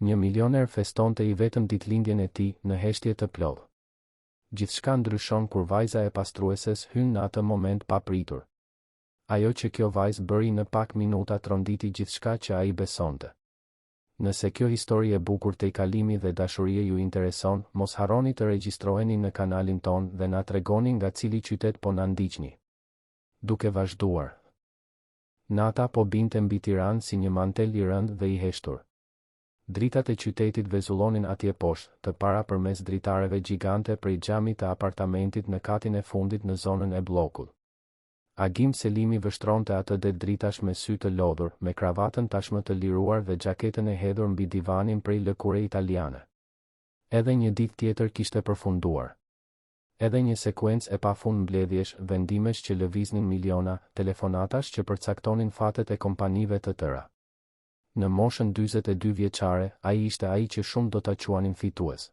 Një milioner festonte I vetëm ditëlindjen e tij në heshtje të plodh. Gjithçka ndryshon kur vajza e pastrueses hyn në atë moment papritur. Ajo që kjo vajzë bëri në pak minuta tronditi gjithçka që ai besonte. Nëse kjo histori e bukur tej kalimi dhe dashurie ju intereson, mos harroni të regjistroheni në kanalin ton dhe na tregoni nga cili qytet po na ndiqni. Duke vazhduar. Nata po binte mbi Tiranë si një mantel I rënd dhe I heshtur. Dritat e qytetit vezullonin atje poshtë, të para përmes dritareve gjigante prej xhamit të apartamentit në katin e fundit në zonën e bllokut. Agim Selimi vështronte atë det dritash me sy të lodhur, me kravatën tashmë të liruar dhe xhaketën e hedhur mbi divanin prej lëkure italiane. Edhe një ditë tjetër kishte përfunduar. Edhe një sekuencë e pafund mbledhjesh, vendimesh që lëviznin miliona, telefonatash që përcaktonin fatet e kompanive të tëra. Në moshën 42 vjeçare, ai ishte ai që shumë do ta quanin fitues.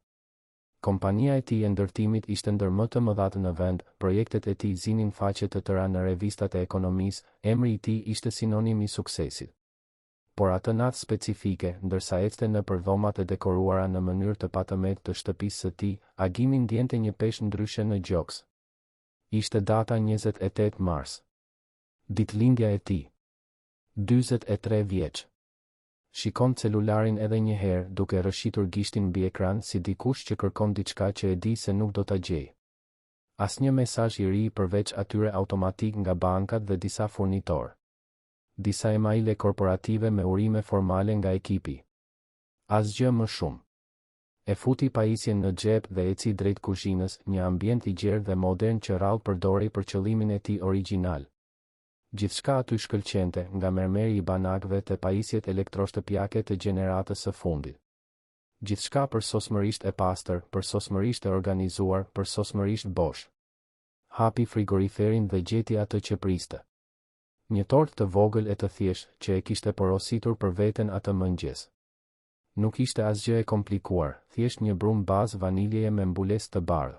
Kompania e tij e ndërtimit ishte ndër më të mëdhat në vend, projektet e tij zinin faqe të tëra në revistat e ekonomisë, emri I tij ishte sinonim I suksesit. Por atë natë specifike, ndërsa ecte nëpër dhomat e dekoruara në mënyrë të patëmet të shtëpisë së tij, Agimi ndjente një peshë ndryshe në gjoks. Ishte data 28 mars. Ditëlindja e tij. 43 vjeç. Shikon celularin edhe një herë duke rëshitur gishtin mbi ekran si dikush që kërkon diçka që e di se nuk do ta gjej. Asnjë mesazh I ri përveç atyre automatik nga bankat dhe disa furnitor. Disa emaile korporative me urime formale nga ekipi. Asgjë më shumë. E futi pajisjen në xhep dhe eci drejt kuzhinës, një ambient I gjerë dhe modern që rrallë përdori për qëllimin e tij origjinal. Gjithçka aty shkëlqente, nga mermeri I banakëve te pajisjet elektroshtëpiake të gjeneratës së fundit. Gjithçka përsosmërisht e pastër, përsosmërisht e organizuar, përsosmërisht bosh. Hapi frigoriferin dhe gjeti atë që priste. Një tortë të vogël e të thjeshtë që e kishte porositur për veten atë mëngjes. Nuk ishte asgjë e komplikuar, thjesht një brumë bazë vaniljeje me mbulesë të bardhë.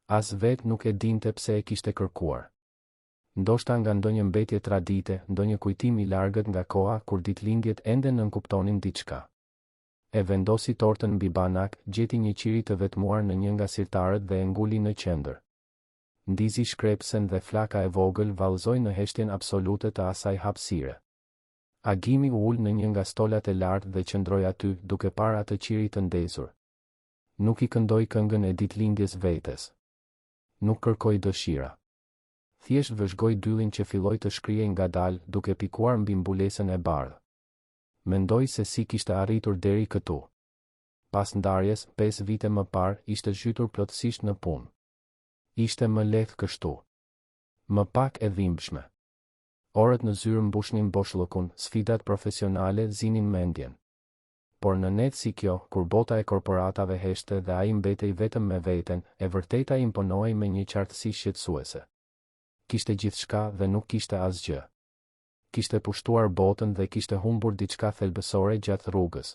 As vetë nuk e dinte pse e kishte kërkuar. Ndoshta nga ndonjë mbetje tradite, ndonjë kujtim I largët nga koha kur ditëlindjet ende nënkuptonin diçka. E vendosi tortën mbi banak, gjeti një qiri të vetmuar në një nga sirtarët dhe e nguli në qendër. Ndizi shkrepsen dhe flaka e vogël vallëzoi në heshtjen absolute të asaj hapësire. Agimi u ul në një nga stolat e lartë dhe qëndroi aty, duke parë atë qiri të ndezur. Nuk I këndoi këngën e ditëlindjes vetes. Nuk kërkoi dëshira. Thjesht vëzhgoi dyllin që filloi të shkrihej ngadalë, duke pikuar mbi mbulesën e bardhë. Mendoi se si kishte arritur deri këtu. Pas ndarjes, 5 vite më parë, ishte zhytur plotësisht në punë. Ishte më lehtë kështu. Më pak e dhimbshme. Orët në zyrë mbushnin boshllëkun, sfidat profesionale zinin mendjen. Por në net si kjo, kur bota e korporatave heshte dhe ai mbetej vetëm me veten, e vërteta imponoi me një qartësi shqetësuese. Kishte gjithçka dhe nuk kishte asgjë. Kishte pushtuar botën dhe kishte humbur diçka thelbësore gjatë rrugës.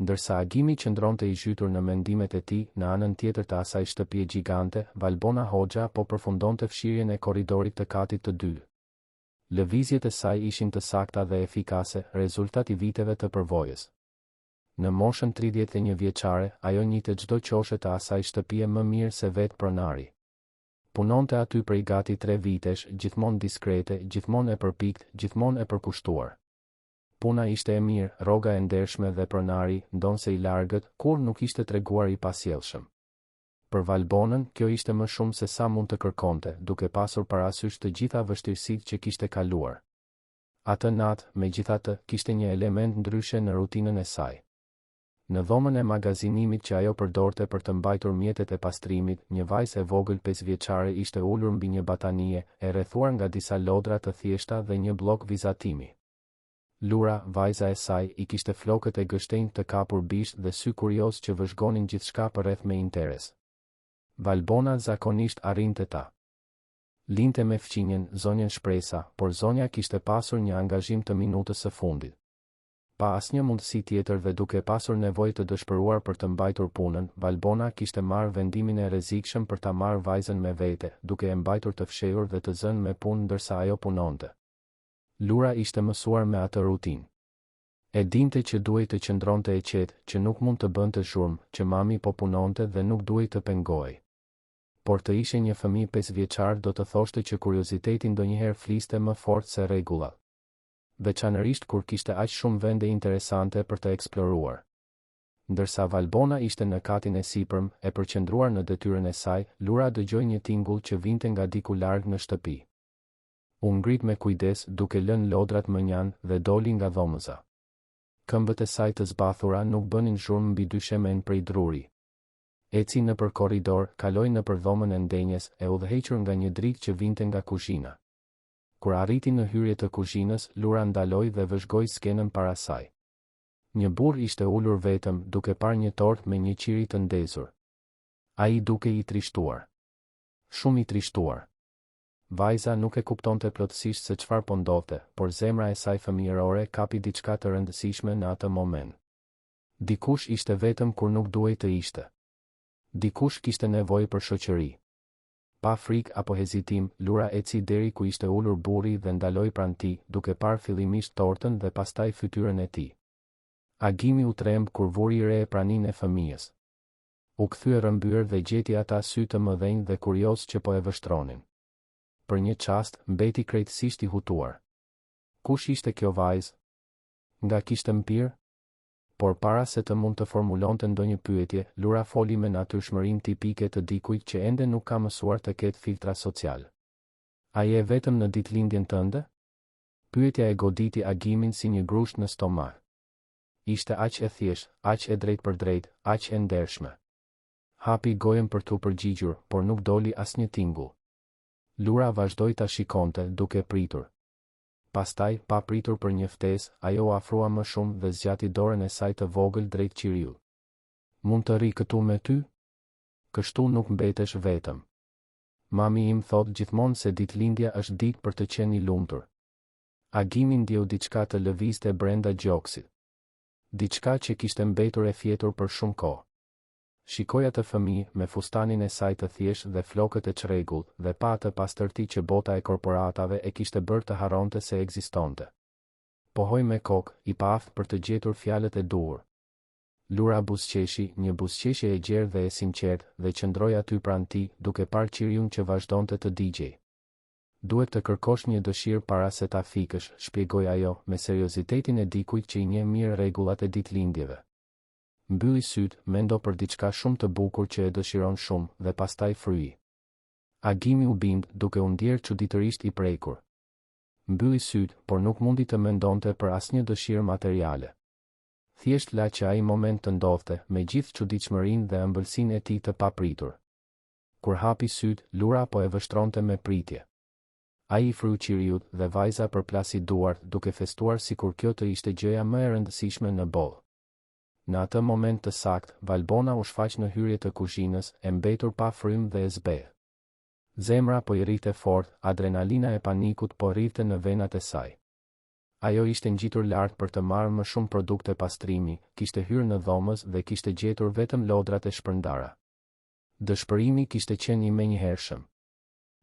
Ndërsa Agimi qëndronte I zhytur në mendimet e tij, në anën tjetër të asaj shtëpie gjigante, Valbona Hoxha po përfundonte fshirjen e korridorit të katit të dytë. Lëvizjet e saj ishin të sakta dhe efikase, rezultat I viteve të përvojës. Në moshën 31 vjeçare, ajo njihte çdo qoshe të asaj shtëpie më mirë se vetë pronari. Punonte aty prej gati 3 vitesh, gjithmonë diskrete, gjithmonë e përpikt, gjithmonë e përkushtuar. Puna ishte e mirë, rroga e ndershme dhe pronari, ndonse I largët, kur nuk ishte treguar I pasjellshëm. Për Valbonën, kjo ishte më shumë se sa mund të kërkonte, duke pasur parasysh të gjitha vështirësitë që kishte kaluar. Atë natë, megjithatë, kishte një element ndryshe në rutinën e saj. Në dhomën e magazinimit që ajo përdorte për të mbajtur mjetet e pastrimit, një vajzë e vogël 5 vjeçare ishte ulur mbi një batanie, e rrethuar nga disa lodra të thjeshta dhe një blok vizatimi. Lura, vajza e saj, I kishte flokët e gështenjtë të kapur bisht dhe sy kurioz që vëzhgonin gjithçka përreth me interes. Valbona zakonisht arrinte ta linte me fqinjen, zonjën shpresa, por zonja kishte pasur një angazhim të minutës së fundit. Pa asnjë mundësi tjetër dhe duke pasur nevojë të dëshpëruar për të mbajtur punën, Valbona kishte marrë vendimin e rrezikshëm për ta marrë vajzën me vete, duke e mbajtur të fshehur dhe të zënë me punë ndërsa ajo punonte. Lura ishte mësuar me atë rutinë. E dinte që duhej të qëndronte e qetë, që nuk mund të bënte zhurmë, që mami po punonte dhe nuk duhej të pengohej. Por të ishe një fëmijë 5 vjeçar do të thoshte që kurioziteti ndonjëherë fliste më fort se rregullat. Veçanërisht kur kishte aq shumë vende interesante për të eksploruar. Ndërsa Valbona ishte në katin e sipërm, e përqendruar në detyrën e saj, Lura dëgjoi një tingull që vinte nga diku larg në shtëpi. U ngrit me kujdes duke lënë lodrat mënjan dhe doli nga dhomëza. Këmbët e saj të zbathura nuk bënin zhurmë mbi dy shemen prej druri. Eci nëpër korridor, kaloi nëpër dhomën e ndenjes, e udhëhequr nga një dritë që vinte nga kuzhina. Kur arriti në hyrje të kuzhinës, Lura ndaloi dhe vëzhgoi skenën para saj. Një burr ishte ulur vetëm, duke parë një tort me një qiri të ndezur. Ai duke i trishtuar. Shumë i trishtuar. Vajza nuk e kuptonte plotësisht se çfarë po ndodhte, por zemra e saj fëmijërore kapi diçka të rëndësishme në atë moment. Dikush ishte vetëm kur nuk duhej të ishte. Dikush kishte nevojë për shoqëri. Pa frikë apo hezitim, Lura eci deri ku ishte ulur burri dhe ndaloi pranë tij, duke parë fillimisht tortën dhe pastaj fytyrën e tij. Agimi u tremb kur vuri re praninë e fëmijës. U kthye rrëmbyer dhe gjeti ata sy të mëdhenj dhe kurioz që po e vështronin. Për një çast, mbeti krejtësisht i hutuar. Kush ishte kjo vajzë? Nga kishte mpir? Por para se të mund të formulonte ndonjë pyetje, Lura foli me natyrshmërinë tipike të dikujt që ende nuk ka mësuar të ketë filtra social. A je vetëm në ditëlindjen tënde? Pyetja e goditi Agimin si një grusht në stomak. Ishte aq e thjesht, aq e drejt për drejt, aq e ndershme. Hapi gojën për t'u përgjigjur, por nuk doli asnjë tingull. Lura vazhdoi ta shikonte, duke pritur. Pastaj, pa pritur për një ftesë, ajo u afrua më shumë dhe zgjati dorën e saj të vogël drejt qiriut. Mund të rri këtu me ty? Kështu nuk mbetesh vetëm. Mami im thot gjithmonë se ditëlindja është ditë për të qenë i lumtur. Agimi ndjeu diçka të lëvizte brenda gjoksit. Diçka që kishte mbetur e fjetur për shumë kohë. Shikoi atë fëmijë me fustanin e saj të thjeshtë dhe flokët e çrregullt dhe pa atë pastërti që bota e korporatave e kishte bërë të harronte se ekzistonte. Pohoi me kokë, i paaft për të gjetur fjalët e duhur. Lura buzëqeshi, një buzëqeshje e gjerë dhe e sinqertë, dhe qëndroi aty pranë tij, duke parë qiriun që vazhdonte të digjej. Duhet të kërkosh një dëshirë para se ta fikësh, shpjegoi ajo, me seriozitetin e dikujt që i njeh mirë rregullat e ditëlindjeve. Mbylli syt, mendo për diçka shumë të bukur që e dëshiron shumë dhe pastaj fryi. Agimi u bind, duke u ndjerë çuditërisht i prekur. Mbylli syt, por nuk mundi të mendonte për asnjë dëshirë materiale. Thjesht la që ai moment të ndodhte, me gjithë çuditshmërinë dhe ëmbëlsinë e tij të papritur. Kur hapi syt, Lura po e vështronte me pritje. Ai i fryu qiriut dhe vajza përplasi duart, duke festuar sikur kjo të ishte gjëja më e rëndësishme në botë. Në atë moment të saktë, Valbona u shfaq në hyrje të kuzhinës, e mbetur pa frym dhe e zbehë. Zemra po i rrite fort, adrenalina e panikut po rrite në venat e saj. Ajo ishte ngjitur lart për të marrë më shumë produkte pastrimi, kishte hyrë në dhomës dhe kishte gjetur vetëm lodrat e shpërndara. Dëshpërimi kishte qenë i menjëhershëm.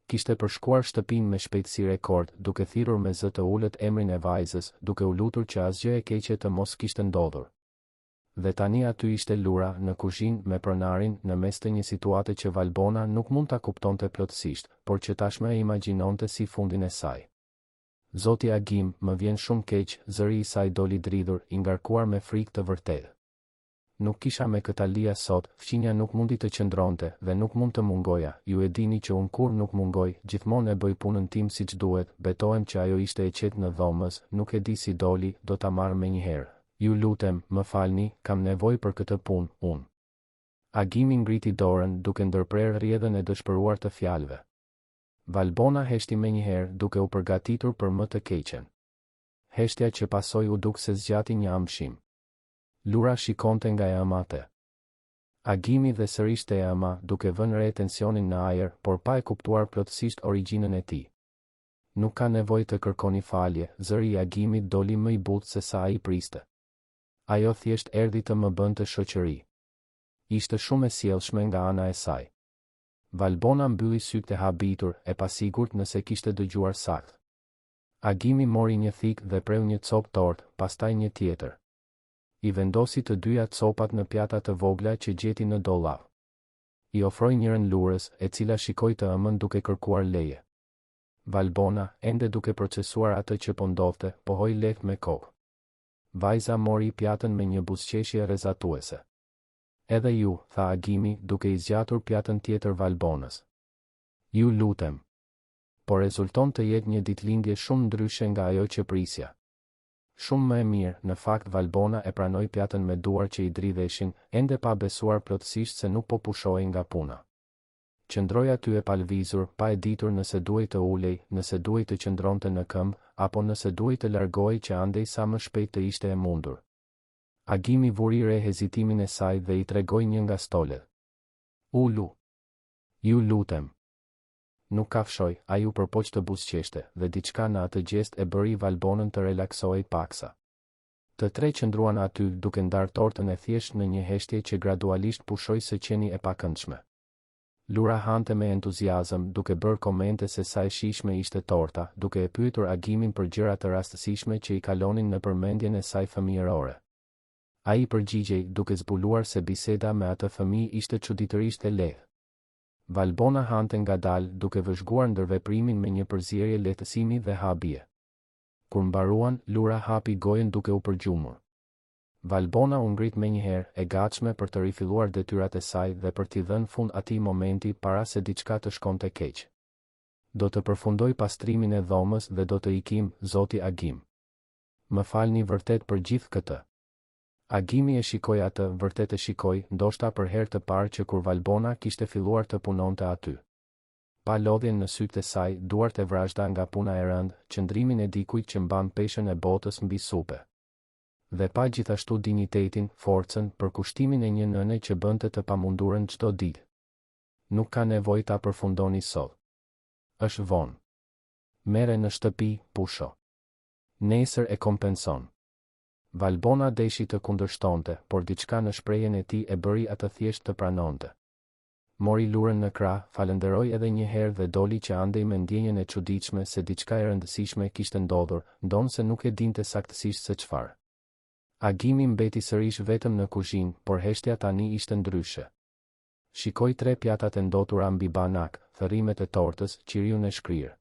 Kishte përshkuar shtëpinë me shpejtësi rekord, duke thirrur me zë të ulët emrin e vajzës, duke u lutur që asgjë e keqe të mos kishte ndodhur. Dhe tani aty ishte Lura, në kuzhinë me pronarin, në mes të një situate që Valbona nuk mund ta kuptonte plotësisht, por që tashmë e imagjinonte si fundin e saj. Zoti Agim, më vjen shumë keq, zëri i saj doli dridhur, i ngarkuar me frikë të vërtetë. Nuk kisha me këtë Alia sot, fqinja nuk mundi të qëndronte dhe nuk mund të mungoja, ju e dini që unë kur nuk mungoj, gjithmonë e bëj punën tim siç duhet, betohem që ajo ishte e qetë në dhomës, nuk e di si doli, do ta marr menjëherë. Ju lutem, më falni, kam nevojë për këtë punë, unë. Agimi ngriti dorën, duke ndërprerë rrjedhën e dëshpëruar të fjalëve. Valbona heshti menjëherë, duke u përgatitur për më të keqen. Heshtja që pasoi u duk se zgjati një amshim. Lura shikonte nga e amate. Agimi dhe sërish te e ama, duke vënë re tensionin në ajër, por pa e kuptuar plotësisht origjinën e tij. Nuk ka nevojë të kërkoni falje, zëri i Agimit doli më i butë se sa ai priste. Ajo thjesht erdhi të më bënte shoqëri. Ishte shumë e sjellshme nga ana e saj. Valbona mbylli sytë e habitur, e pasigurt nëse kishte dëgjuar saktë. Agimi mori një thikë dhe preu një copë tort, pastaj një tjetër. I vendosi të dyja copat në pjata të vogla që gjeti në dollap. I ofroi njërën lurës, e cila shikoi të ëmën duke kërkuar leje. Valbona, ende duke procesuar atë që po ndodhte, pohoi lehtë me kokë. Vajza mori pjatën me një buzëqeshje rrezatuese. Edhe ju, tha Agimi, duke i zgjatur pjatën tjetër Valbonës. Ju lutem. Por rezulton të jetë një ditëlindje shumë ndryshe nga ajo që prisja. Shumë më e mirë, në fakt Valbona e pranoi pjatën me duar që i dridheshin, ende pa besuar plotësisht se nuk po pushohej nga puna. Qëndroi aty e palvizur, pa e ditur nëse duhej të ulej, nëse duhej të qëndronte në këmbë, apo nëse duhej të largohej që andej sa më shpejt të ishte e mundur. Agimi vuri re hezitimin e saj dhe i tregoi një nga stolet. Ulu. Ju lutem. Nuk kafshoj, ai u përpoq të buzëqeshte, dhe diçka në atë gjest e bëri Valbonën të relaksohej paksa. Të tre qëndruan aty duke ndarë tortën e thjesht në një heshtje që gradualisht pushoi së qeni e pakëndshme. Lura hante me entuziazëm, duke bërë komente se sa e shijshme ishte torta, duke e pyetur Agimin për gjëra të rastësishme që i kalonin në përmendjen e saj fëmijërore. Ai përgjigjej, duke zbuluar se biseda me atë fëmijë ishte çuditërisht e lehtë. Valbona hante ngadalë, duke vëzhguar ndërveprimin me një përzierje lehtësimi dhe habije. Kur mbaruan, Lura hapi gojën duke u përgjumur. Valbona u ngrit menjëherë, e gatshme për të rifilluar detyrat e saj dhe për t'i dhënë fund atij momenti para se diçka të shkonte keq. Do të përfundoj pastrimin e dhomës dhe do të ikim, zoti Agim. Më falni vërtet për gjithë këtë. Agimi e shikoi atë, vërtet e shikoi, ndoshta për herë të parë që kur Valbona kishte filluar të punonte aty. Pa lodhjen në sytë e saj, duart e vrazhda nga puna e rëndë, qëndrimin e dikujt që mban peshën e botës mbi supe. Dhe pa gjithashtu dinjitetin, forcën, për kushtimin e një nëne që bënte të pamundurën çdo ditë. Nuk ka nevojë ta përfundoni sot. Është vonë. Mere në shtëpi, pusho. Nesër e kompenson. Valbona deshi të kundërshtonte, por diçka në shprehjen e tij e bëri atë thjesht të pranonte. Mori lurën në krah, falenderoi edhe një herë dhe doli që andej me ndjenjen e çuditshme se diçka e rëndësishme kishte ndodhur, ndonse nuk e dinte saktësisht se çfarë. Agimi mbeti sërish vetëm në kuzhinë, por heshtja tani ishte ndryshe. Shikoi tre pjatat e ndotura mbi banak, thërrimet e tortës, qiriun e shkrirë.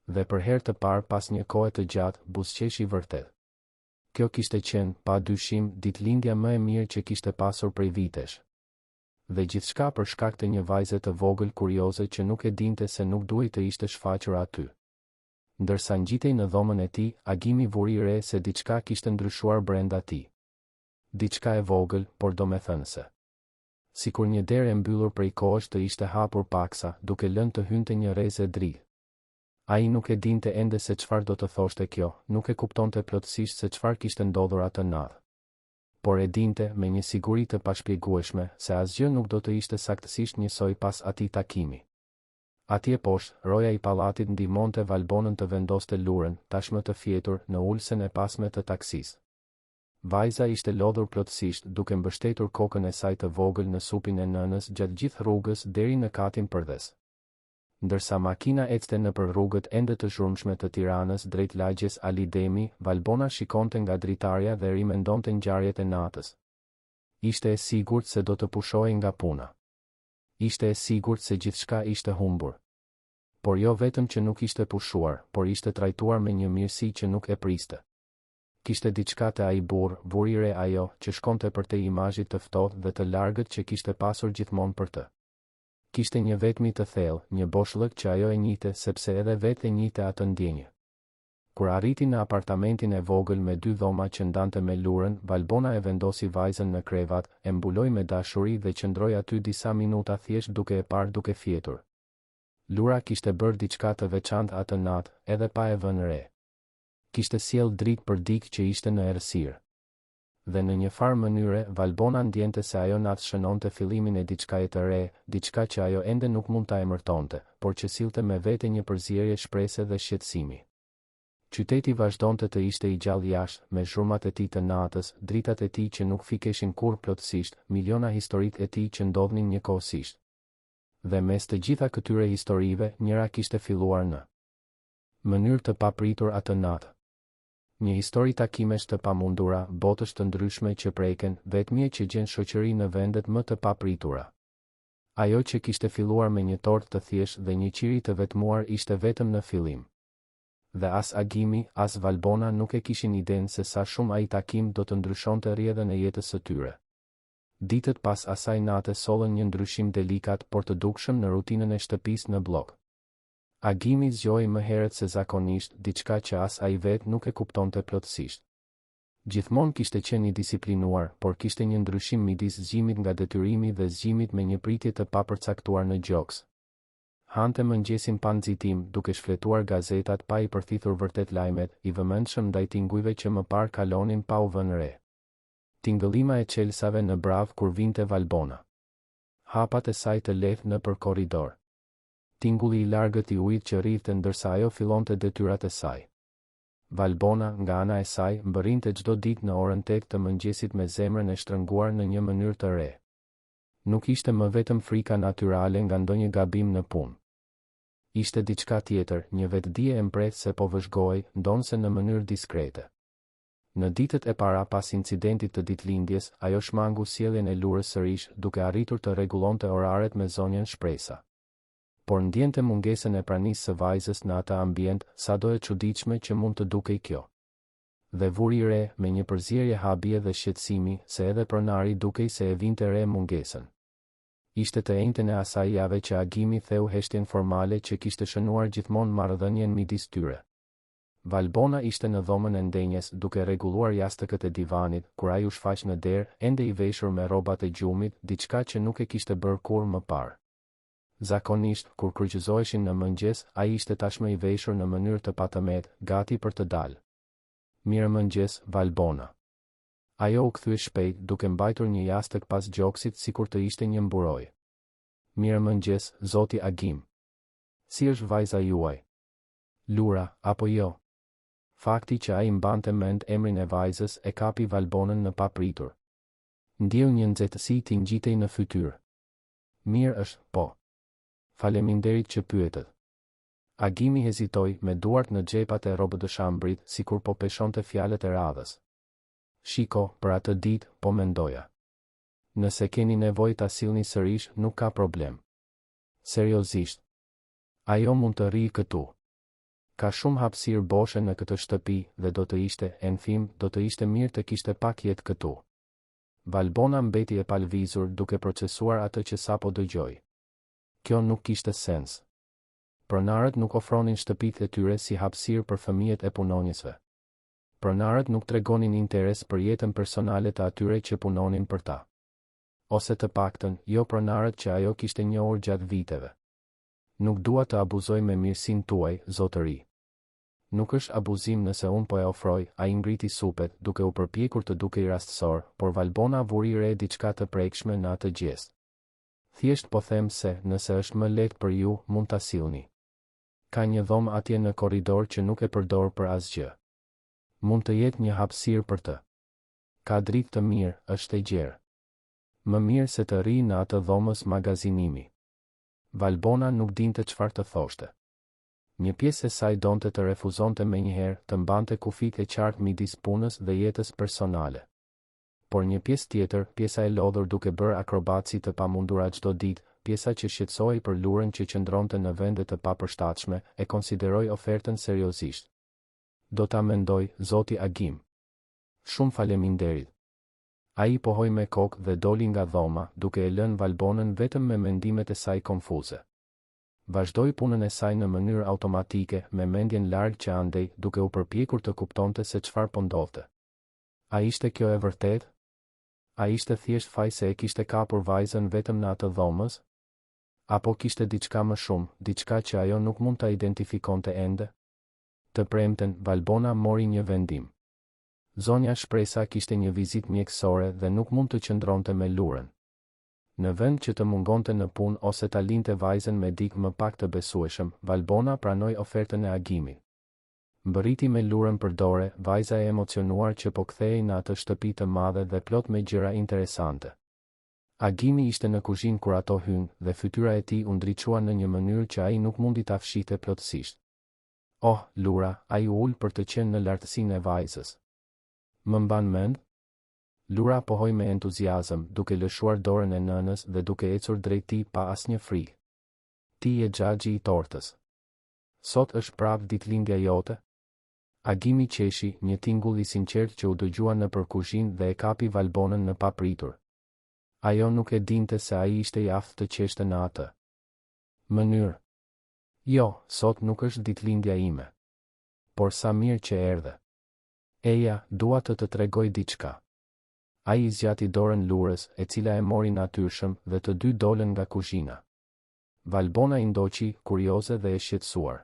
Dhe për herë të parë pas një kohe të gjatë, buzëqeshi vërtet. Kjo kishte qenë, pa dyshim, ditëlindja më e mirë që kishte pasur prej vitesh. Dhe gjithçka për shkak të një vajze të vogël kurioze që nuk e dinte se nuk duhej të ishte shfaqur aty. Ndërsa ngjitej në dhomën e tij, Agimi vuri re se diçka kishte ndryshuar brenda tij. Diçka e vogël, por domethënëse. Sikur një derë e mbyllur prej kohësh të ishte hapur paksa, duke lënë të hynte një rrezë dritë. Ai nuk e dinte ende se çfarë do të thoshte kjo, nuk e kuptonte plotësisht se çfarë kishte ndodhur atë natë. Por e dinte, me një siguri të pashpjegueshme, se asgjë nuk do të ishte saktësisht njësoj pas atij takimi. Atje poshtë, roja i pallatit ndihmonte Valbonën të vendoste lurën, tashmë të fjetur, në ulsen e pasme të taksisë. Vajza ishte lodhur plotësisht, duke mbështetur kokën e saj të vogël në supin e nënës gjatë gjithë rrugës deri në katin përdhes. Ndërsa makina ecte nëpër rrugët ende të zhurmshme të Tiranës drejt lagjes Ali Demi, Valbona shikonte nga dritarja dhe rimendonte ngjarjet e natës. Ishte e sigurt se do të pushohej nga puna. Ishte e sigurt se gjithçka ishte humbur. Por jo vetëm që nuk ishte pushuar, por ishte trajtuar me një mirësi që nuk e priste. Kishte diçka të ai burr, vuri re ajo, që shkonte për te imazhit të ftohtë dhe të largët që kishte pasur gjithmonë për të. Kishte një vetmi të thellë, një boshllëk që ajo e njihte sepse edhe vetë e njihte atë ndjenjë. Kur arriti në apartamentin e vogël me dy dhoma që ndante me lurën, Valbona e vendosi vajzën në krevat, e mbuloi me dashuri dhe qëndroi aty disa minuta thjesht duke e parë duke fjetur. Lura kishte bërë diçka të veçantë atë natë, edhe pa e vënë re. Kishte sjell dritë për dikë që ishte në errësirë. Dhe në një farë mënyre, Valbona ndjente se ajo natë shënonte fillimin e diçkaje të re, diçka që ajo ende nuk mund ta emërtonte, por që sillte me vete një përzierje shprese dhe shqetësimi. Qyteti vazhdonte të ishte i gjallë jashtë, me zhurmat e tij të natës, dritat e tij që nuk fikeshin kurrë plotësisht, miliona historitë e tij që ndodhnin njëkohësisht. Dhe mes të gjitha këtyre historive, njëra kishte filluar në mënyrë të papritur atë natë. Një histori takimesh të pamundura, botësh të ndryshme që preken, vetmie që gjen shoqëri në vendet më të papritura. Ajo që kishte filluar me një tortë të thjeshtë dhe një qiri të vetmuar ishte vetëm në fillim. Dhe as Agimi, as Valbona nuk e kishin idenë se sa shumë ai takim do të ndryshonte rrjedhën e jetës së tyre. Ditët pas asaj nate sollën një ndryshim delikat por të dukshëm në rutinën e shtëpisë në blok. Agimi zgjoi më herët se zakonisht, diçka që as ai vetë nuk e kuptonte plotësisht. Gjithmonë kishte qenë i disiplinuar, por kishte një ndryshim midis zgjimit nga detyrimi dhe zgjimit me një pritje të papërcaktuar në gjoks. Hante mëngjesin pa nxitim, duke shfletuar gazetat pa i përthithur vërtet lajmet, i vëmendshëm ndaj tingujve që më parë kalonin pa u vënë re. Tingëllima e çelsave në brav kur vinte Valbona. Hapat e saj të lehtë nëpër korridor. Tingulli i largët i ujit që rrifte ndërsa ajo fillonte detyrat e saj. Valbona, nga ana e saj, mbërrinte çdo ditë në orën 8 të mëngjesit me zemrën e shtrënguar në një mënyrë të re. Nuk ishte më vetëm frika natyrale nga ndonjë gabim në punë. Ishte diçka tjetër, një vetdije e mprehtë se po vëzhgohej, ndonse në mënyrë diskrete. Në ditët e para pas incidentit të ditëlindjes, ajo shmangu sjelljen e lurës sërish, duke arritur të rregullonte oraret me zonjën Shpresa. Por ndjente mungesën e pranisë së vajzës në atë ambient, sado e çuditshme që mund të dukej kjo. Dhe vuri re, me një përzierje habie dhe shqetësimi, se edhe pronari dukej se e vinte re mungesën. Ishte të njëjtën e asaj jave që Agimi theu heshtjen formale që kishte shënuar gjithmonë marrëdhënien midis tyre. Valbona ishte në dhomën e ndenjes, duke rregulluar jastëkët e divanit, kur ai u shfaq në derë, ende i veshur me rrobat e gjumit, diçka që nuk e kishte bërë kurrë më parë. Zakonisht, kur kryqëzoheshin në mëngjes, ai ishte tashmë i veshur në mënyrë të patëmet, gati për të dalë. Mirë mëngjes, Valbona. Ajo u kthye shpejt, duke mbajtur një jastëk pas gjoksit sikur të ishte një mburoj. Mirë mëngjes, zoti Agim. Si është vajza juaj? Lura, apo jo? Fakti që ai mbante mend emrin e vajzës e kapi Valbonën në papritur. Ndjeu një nxehtësi që ngjitej në fytyrë. Mirë është, po. Faleminderit që pyetet. Agimi hezitoi, me duart në xhepat e robëdëshambrit, sikur po peshonte fjalët e radhës. Shiko, për atë ditë, po mendoja. Nëse keni nevojë ta sillni sërish, nuk ka problem. Seriozisht. Ajo mund të rrijë këtu. Ka shumë hapësirë boshe në këtë shtëpi dhe do të ishte, enfim, do të ishte mirë të kishte pak jetë këtu. Valbona mbeti e palvizur duke procesuar atë që sapo dëgjoi. Kjo nuk kishte sens. Pronarët nuk ofronin shtëpitë e tyre si hapësirë për fëmijët e punonjësve. Pronarët nuk tregonin interes për jetën personale të atyre që punonin për ta. Ose të paktën, jo pronarët që ajo kishte njohur gjatë viteve. Nuk dua të abuzoj me mirësinë tuaj, zotëri. Nuk është abuzim nëse unë po e ofroj, ai ngriti supet, duke u përpjekur të dukej rastësor, por Valbona vuri re diçka të prekshme në atë gjest. Thjesht po them se, nëse është më lehtë për ju, mund ta sillni. Ka një dhomë atje në korridor që nuk e përdor për asgjë. Mund të jetë një hapësirë për të. Ka dritë të mirë, është e gjerë. Më mirë se të rri në atë dhomës magazinimi. Valbona nuk dinte çfarë të thoshte. Një pjesë e saj donte të refuzonte menjëherë të mbante kufit e qartë midis punës dhe jetës personale. Por një pjesë tjetër, pjesa e lodhur duke bërë akrobaci të pamundura çdo ditë, pjesa që shqetësohej për lurën që qëndronte në vende të papërshtatshme, e konsideroi ofertën seriozisht. Do ta mendoj, zoti Agim. Shumë faleminderit. Ai pohoi me kokë dhe doli nga dhoma, duke e lënë Valbonën vetëm me mendimet e saj konfuze. Vazhdoi punën e saj në mënyrë automatike, me mendjen larg që andej, duke u përpjekur të kuptonte se çfarë po ndodhte. A ishte kjo e vërtetë? A ishte thjesht faj se e kishte kapur vajzën vetëm në atë dhomës? Apo kishte diçka më shumë, diçka që ajo nuk mund ta identifikonte ende? Të premten, Valbona mori një vendim. Zonja Shpresa kishte një vizitë mjekësore dhe nuk mund të qëndronte me lurën. Në vend që të mungonte në punë ose ta linte vajzën me dikë më pak të besueshëm, Valbona pranoi ofertën e Agimit. Mbërriti me lurën për dore, vajza e emocionuar që po kthehej në atë shtëpi të madhe dhe plot me gjëra interesante. Agimi ishte në kuzhinë kur ato hynë dhe fytyra e tij u ndriçua në një mënyrë që ai nuk mundi ta fshihte plotësisht. Oh, Lura, ai u ul për të qenë në lartësinë e vajzës. Më mban mend? Lura pohoi me entuziazëm, duke lëshuar dorën e nënës dhe duke ecur drejt tij pa asnjë frikë. Ti je xhaxhi i tortës. Sot është prapë ditëlindja jote? Agimi qeshi, një tingull i sinqert që u dëgjua nëpër kuzhinë dhe e kapi Valbonën në papritur. Ajo nuk e dinte se ai ishte i aftë të qeshte në atë mënyrë. Jo, sot nuk është ditëlindja ime. Por sa mirë që erdhe. Eja, dua të tregoj diçka. Ai i zgjati dorën Lurës, e cila e mori natyrshëm, dhe të dy dolën nga kuzhina. Valbona i ndoqi, kurioze dhe e shqetësuar.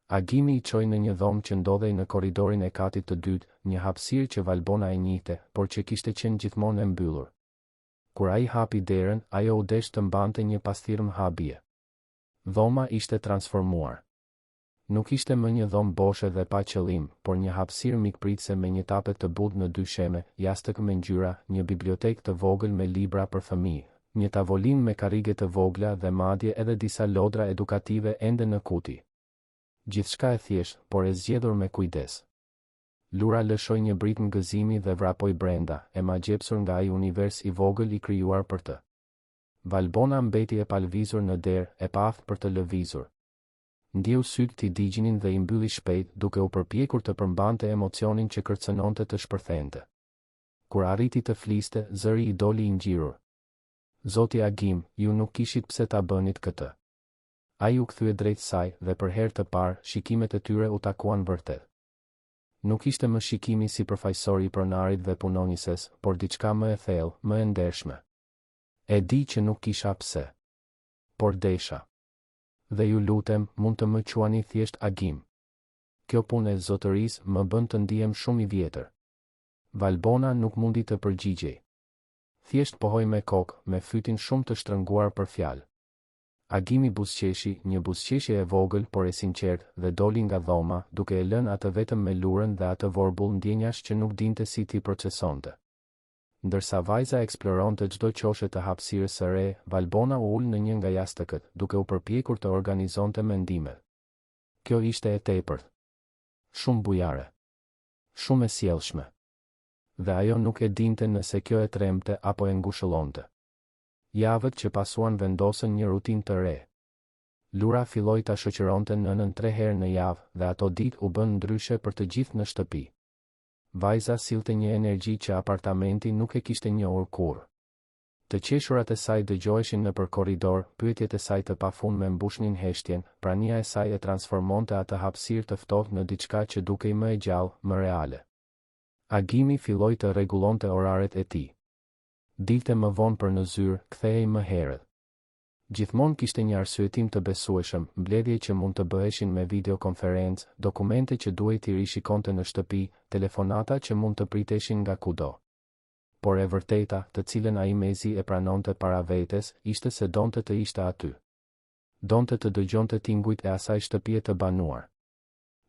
Agimi i çoi në një dhomë që ndodhej në korridorin e katit të dytë, një hapësirë që Valbona e njihte, por që kishte qenë gjithmonë e mbyllur. Kur ai hapi derën, ajo u desh të mbante një pasthirm habie. Dhoma ishte transformuar. Nuk ishte më një dhomë boshe dhe pa qëllim, por një hapësirë mikpritse me një tapet të butë në dy sheme, jastëk me ngjyra, një bibliotekë të vogël me libra për fëmijë, një tavolinë me karrige të vogla dhe madje edhe disa lodra edukative ende në kuti. Gjithçka e thjeshtë, por e zgjedhur me kujdes. Lura lëshoi një britm gëzimi dhe vrapoi brenda, e magjepsur nga ai univers i vogël i krijuar për të. Valbona mbeti e palvizur në derë, e paaftë për të lëvizur. Ndjeu sytë t'i digjinin dhe i mbylli shpejt, duke u përpjekur të përmbante emocionin që kërcënonte të shpërthente. Kur arriti të fliste, zëri i doli i ngjirur. Zoti Agim, ju nuk kishit pse ta bënit këtë. Ai u kthye drejt saj dhe për herë të parë, shikimet e tyre u takuan vërtet. Nuk ishte më shikimi si përfaqësor i pronarit dhe punonjëses, por diçka më e thellë, më e ndershme. E di që nuk kisha pse. Por desha. Dhe ju lutem, mund të më quani thjesht Agim. Kjo punë e zotërisë më bën të ndihem shumë i vjetër. Valbona nuk mundi të përgjigjej. Thjesht pohoi me kokë, me fytin shumë të shtrënguar për fjalë. Agimi buzëqeshi, një buzëqeshje e vogël por e sinqertë, dhe doli nga dhoma, duke e lënë atë vetëm me Lurën dhe atë vorbull ndjenjash që nuk dinte si t'i procesonte. Ndërsa vajza eksploronte çdo qoshe të hapësirës së re, Valbona u ul në një nga jastëkët, duke u përpjekur të organizonte mendimet. Kjo ishte e tepërt. Shumë bujare. Shumë e sjellshme. Dhe ajo nuk e dinte nëse kjo e tremte apo e ngushëllonte. Javët që pasuan vendosën një rutinë të re. Lura filloi ta shoqëronte nënën 3 herë në javë dhe ato ditë u bën ndryshe për të gjithë në shtëpi. Vajza sillte një energji që apartamenti nuk e kishte njohur kurrë. Të qeshurat e saj dëgjoheshin nëpër korridor, pyetjet e saj të pafund me mbushnin heshtjen, prania e saj e transformonte atë hapësirë të ftohtë në diçka që dukej më e gjallë, më reale. Agimi filloi të rregullonte oraret e tij. Dilte më vonë për në zyrë, kthehej më herët. Gjithmonë kishte një arsyetim të besueshëm, mbledhje që mund të bëheshin me videokonferencë, dokumente që duhej t'i rishikonte në shtëpi, telefonata që mund të priteshin nga kudo. Por e vërteta, të cilën ai mezi e pranonte para vetes, ishte se donte të ishte aty. Donte të dëgjonte tingujt e asaj shtëpie të banuar.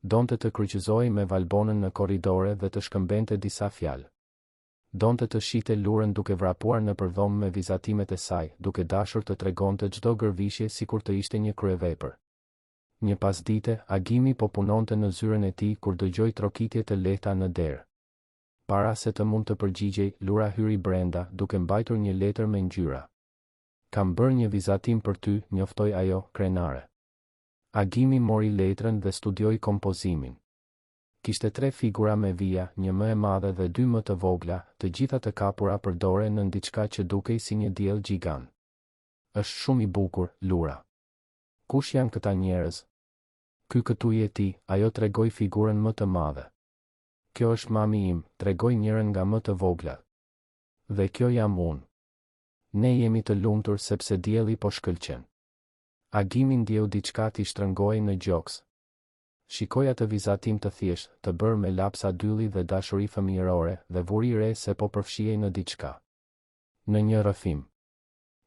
Donte të kryqëzohej me Valbonën në korridore dhe të shkëmbente disa fjalë. Donte të shihte Lurën duke vrapuar në përdhomë me vizatimet e saj, duke dashur të tregonte çdo gërvishje sikur të ishte një kryevepër. Një pasdite, Agimi po punonte në zyrën e tij kur dëgjoi trokitje të lehta në derë. Para se të mund të përgjigjej, Lura hyri brenda, duke mbajtur një letër me ngjyra. Kam bërë një vizatim për ty, njoftoi ajo, krenare. Agimi mori letrën dhe studioi kompozimin. Kishte 3 figura me vija, një më e madhe dhe 2 më të vogla, të gjitha të kapura për dore në diçka që dukej si një diell gjigant. Është shumë i bukur, Lura. Kush janë këta njerëz? Ky këtu je ti, ajo tregoi figurën më të madhe. Kjo është mami im, tregoi njërin nga më të voglat. Dhe kjo jam unë. Ne jemi të lumtur sepse dielli po shkëlqen. Agimi ndjeu diçka t'i shtrëngohej në gjoks. Shikoi atë vizatim të thjeshtë, të bërë me lapsa dylli dhe dashuri fëmijërore, dhe vuri re se po përfshihej në diçka. Në një rrëfim.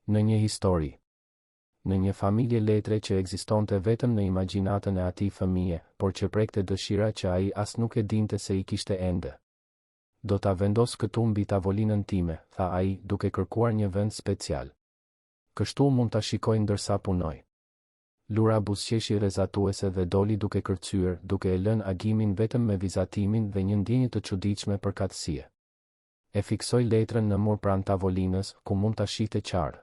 Në një histori. Në një familje letre që ekzistonte vetëm në imagjinatën e atij fëmije, por që prekte dëshira që ai as nuk e dinte se I kishte ende. Do ta vendos këtu mbi tavolinën time, tha ai, duke kërkuar një vend special. Kështu mund ta shikoj ndërsa punoj. Lura buzëqeshi rrezatuese dhe doli duke kërcyer, duke e lënë Agimin vetëm me vizatimin dhe një ndjenjë të çuditshme për katësie. E fiksoi letrën në mur pranë tavolinës, ku mund ta shihte qartë.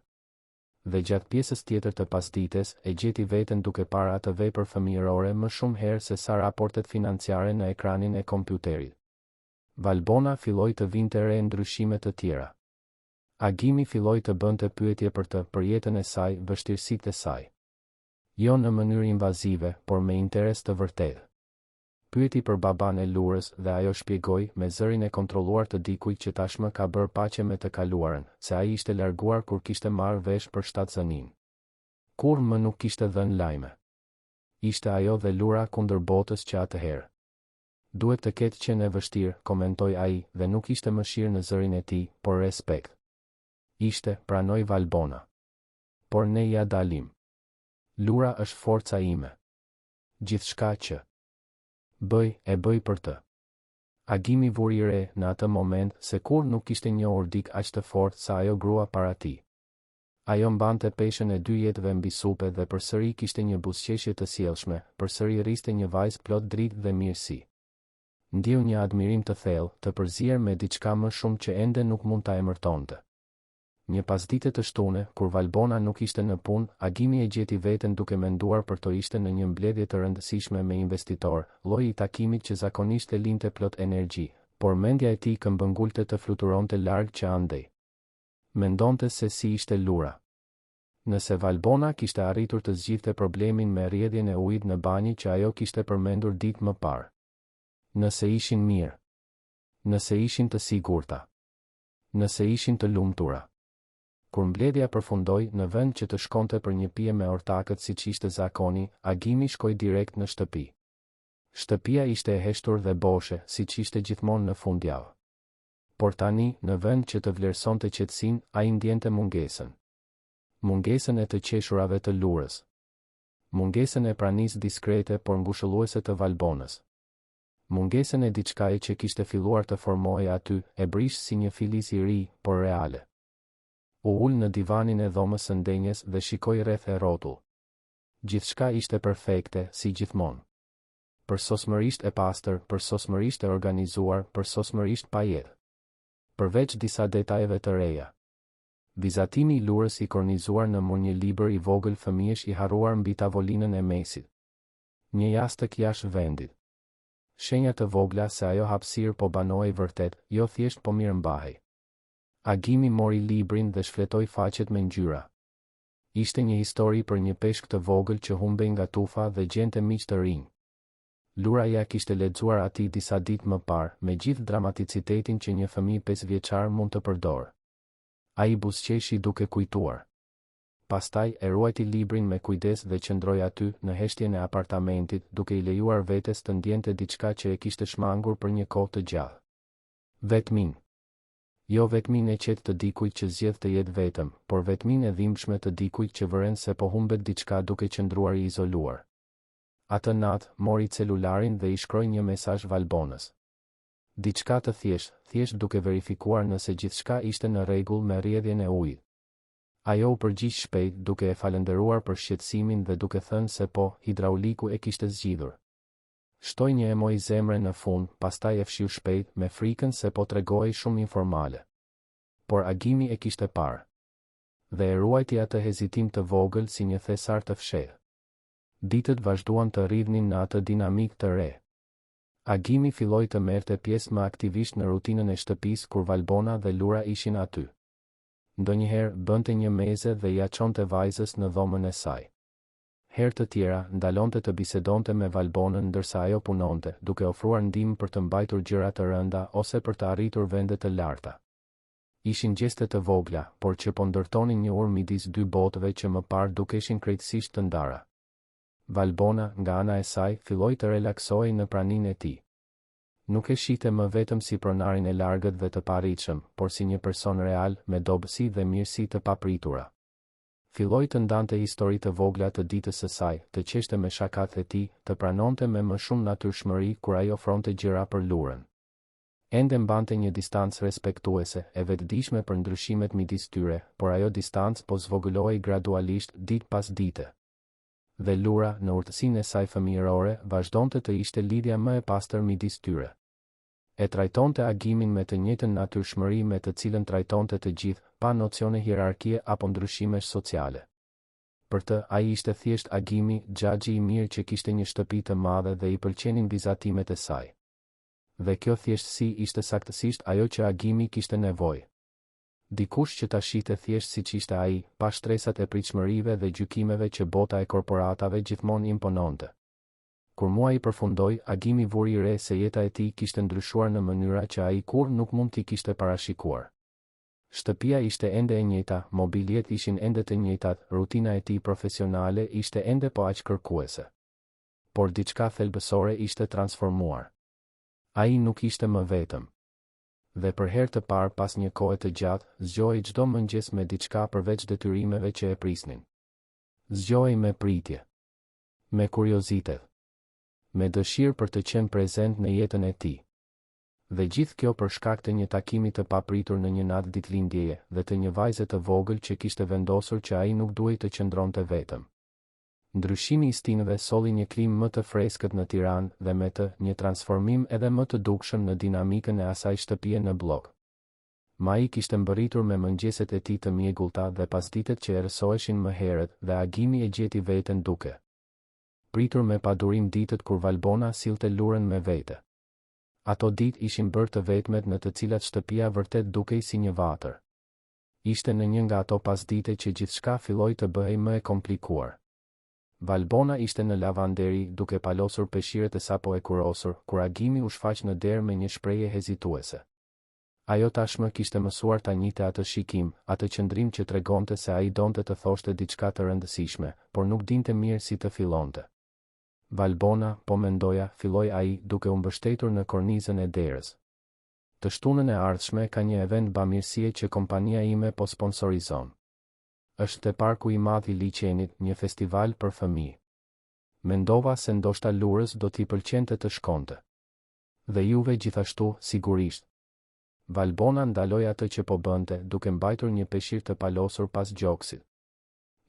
Dhe gjatë pjesës tjetër të pasdites, e gjeti veten duke parë atë vepër fëmijërore më shumë herë se sa raportet financiare në ekranin e kompjuterit. Valbona filloi të vinte re ndryshime të tjera. Agimi filloi të bënte pyetje për jetën e saj, vështirësitë e saj. Jo në mënyrë invazive, por me interes të vërtetë. Pyeti për baban e Lurës dhe ajo shpjegoi me zërin e kontrolluar të dikujt që tashmë ka bërë paqe me të kaluarën, se ai ishte larguar kur kishte marrë vesh për shtatzënin. Kur më nuk kishte dhënë lajme. Ishte ajo dhe Lura kundër botës që atëherë. Duhet të ketë qenë e vështirë, komentoi ai, dhe nuk ishte mëshirë në zërin e tij, por respekt. Ishte, pranoi Valbona. Por ne ja dalim. Lura është forca ime. Gjithçka që bëj për të. Agimi vuri re në atë moment se kur nuk kishte një ordik aq të fortë sa ajo grua para tij. Ajo mbante peshën e 2 jetëve mbi supe dhe përsëri kishte një buzëqeshje të sjellshme, përsëri rriste një vajzë plot dritë dhe mirësi. Ndjeu një admirim të thellë, të përzier me diçka më shumë që ende nuk mund ta emërtonte. Një pasdite të shtune, kur Valbona nuk ishte në punë, Agimi e gjeti veten duke menduar për to ishte në një mbledhje të rëndësishme me investitor, lloji i takimit që zakonisht e linte plot energji, por mendja e tij këmbëngulte të fluturonte larg që andej. Mendonte se si ishte Lura. Nëse Valbona kishte arritur të zgjidhte problemin me rrjedhjen e ujit në banjë që ajo kishte përmendur ditë më parë. Nëse ishin mirë. Nëse ishin të sigurta. Nëse ishin të lumtura. Kur mbledhja përfundoi, në vend që të shkonte për një pije me ortakët siç ishte zakoni, Agimi shkoi direkt në shtëpi. Shtëpia ishte e heshtur dhe boshe, siç ishte gjithmonë në fundjavë. Por tani, në vend që të vlerësonte qetësinë, ai ndjente mungesën. Mungesën e të qeshurave të Lurës. Mungesën e pranisë diskrete por ngushëlluese të Valbonës. Mungesën e diçkaje që kishte filluar të formohej aty, e brish si një filiz i ri, por reale. U ul në divanin e dhomës së ndenjes dhe shikoi rreth e rrotull. Gjithçka ishte perfekte, si gjithmonë. Përsosmërisht e pastër, përsosmërisht e organizuar, përsosmërisht pa jetë. Përveç disa detajeve të reja. Vizatimi i Lurës i kornizuar në mur një libër i vogël fëmijësh i harruar mbi tavolinën e mesit. Një jastëk jashtë vendit. Shenja të vogla se ajo hapësirë po banohej vërtet, jo thjesht po mirëmbahej. Agimi mori librin dhe shfletoi faqet me ngjyra. Ishte një histori për një peshk të vogël që humbej nga tufa dhe gjente miq të rinj. Lura ja kishte lexuar atij disa ditë më parë, me gjithë dramaticitetin që një fëmijë 5 vjeçar mund të përdorë. Ai buzëqeshi duke kujtuar. Pastaj e ruajti librin me kujdes dhe qëndroi aty në heshtjen e apartamentit, duke i lejuar vetes të ndjente diçka që e kishte shmangur për një kohë të gjallë. Vetmin. Jo vetmin e qetë të dikujt që zgjedh të jetë vetëm, por vetmin e dhimbshme të dikujt që vëren se po humbet diçka duke qëndruar i izoluar. Atë natë, mori celularin dhe i shkroi një mesazh Valbonës. Diçka të thjesht duke verifikuar nëse gjithçka ishte në rregull me rrjedhjen e ujit. Ajo u përgjigj shpejt duke e falendëruar për shqetësimin dhe duke thënë se po, hidrauliku e kishte zgjidhur. Shtoi një emoj zemre në fund, pastaj e fshiu shpejt me frikën se po tregohej shumë informale. Por Agimi e kishte parë. Dhe e ruajti atë hezitim të vogël si një thesar të fshehtë. Ditët vazhduan të rridhnin në atë dinamik të re. Agimi filloi të merrte pjesë më aktivisht në rutinën e shtëpisë kur Valbona dhe Lura ishin aty. Ndonjëherë bënte një meze dhe ja çonte vajzës në dhomën e saj. Herë të tjera, ndalonte të bisedonte me Valbonën ndërsa ajo punonte, duke ofruar ndihmë për të mbajtur gjëra të rënda ose për të arritur vende të larta. Ishin gjeste të vogla, por që po ndërtonin një urë midis dy botëve që më parë dukeshin krejtësisht të ndara. Valbona, nga ana e saj, filloi të relaksohej në praninë e tij. Nuk e shihte më vetëm si pronarin e largët dhe të paritshëm, por si një person real, me dobësi dhe mirësi të papritura. Filloi të ndante histori të vogla të ditës së saj, të qeshte me shakat e tij, të pranonte me më shumë natyrshmëri kur ai ofronte gjëra për Lurën. Ende mbante një distancë respektuese, e vetëdijshme për ndryshimet midis tyre, por ajo distancë po zvogëlohej gradualisht ditë pas dite. Dhe Lura, në urtësinë e saj fëmijërore, vazhdonte të ishte lidhja më e pastër midis tyre. E trajtonte Agimin me të njëjtën natyrshmëri me të cilën trajtonte të gjithë, pa nocione hierarkie apo ndryshimesh sociale. Për të, ai ishte thjesht Agimi, xhaxhi i mirë që kishte një shtëpi të madhe dhe i pëlqenin vizatimet e saj. Dhe kjo thjeshtësi ishte saktësisht ajo që Agimi kishte nevojë. Dikush që ta shihte thjesht siç ishte ai, pa shtresat e pritshmërive dhe gjykimeve që bota e korporatave gjithmonë impononte. Kur mua i përfundoi, Agimi vuri re se jeta e tij kishte ndryshuar në mënyra që ai kurrë nuk mund t'i kishte parashikuar. Shtëpia ishte ende e njëjta, mobiljet ishin ende të njëjtat, rutina e tij profesionale ishte ende po aq kërkuese. Por diçka thelbësore ishte transformuar. Ai nuk ishte më vetëm. Dhe për herë të parë pas një kohe të gjatë, zgjohej çdo mëngjes me diçka përveç detyrimeve që e prisnin. Zgjohej me pritje, me kuriozitet, me dëshirë për të qenë prezent në jetën e tij. Dhe gjithë kjo për shkak të një takimi të papritur në një natë ditëlindjeje dhe të një vajze të vogël që kishte vendosur që ai nuk duhej të qëndronte vetëm. Ndryshimi i stinëve solli një klimë më të freskët në Tiranë dhe me të një transformim edhe më të dukshëm në dinamikën e asaj shtëpie në blok. Mai kishte mbërritur me mëngjeset e tij të mjegullta dhe pasditet që erësoheshin më herët dhe Agimi e gjeti veten duke pritur me padurim ditët kur Valbona sillte Lurën me vete. Ato ditë ishin bërë të vetmet në të cilat shtëpia vërtet dukej si një vatër. Ishte në një nga ato pasdite që gjithçka filloi të bëhej më e komplikuar. Valbona ishte në lavanderi duke palosur peshqiret e sapo e kurosur, kur Agimi u shfaq në derë me një shprehje hezituese. Ajo tashmë kishte mësuar ta njihte atë shikim, atë qëndrim që tregonte se ai donte të thoshte diçka të rëndësishme, por nuk dinte mirë si të fillonte. Valbona, po mendoja, filloi ai, duke u mbështetur në kornizën e derës. Të shtunën e ardhshme ka një event bamirësie që kompania ime po sponsorizon. Është te parku i madh i liçenit, një festival për fëmijë. Mendova se ndoshta Lurës do t'i pëlqente të shkonte. Dhe juve gjithashtu, sigurisht. Valbona ndaloi atë që po bënte, duke mbajtur një peshqir të palosur pas gjoksit.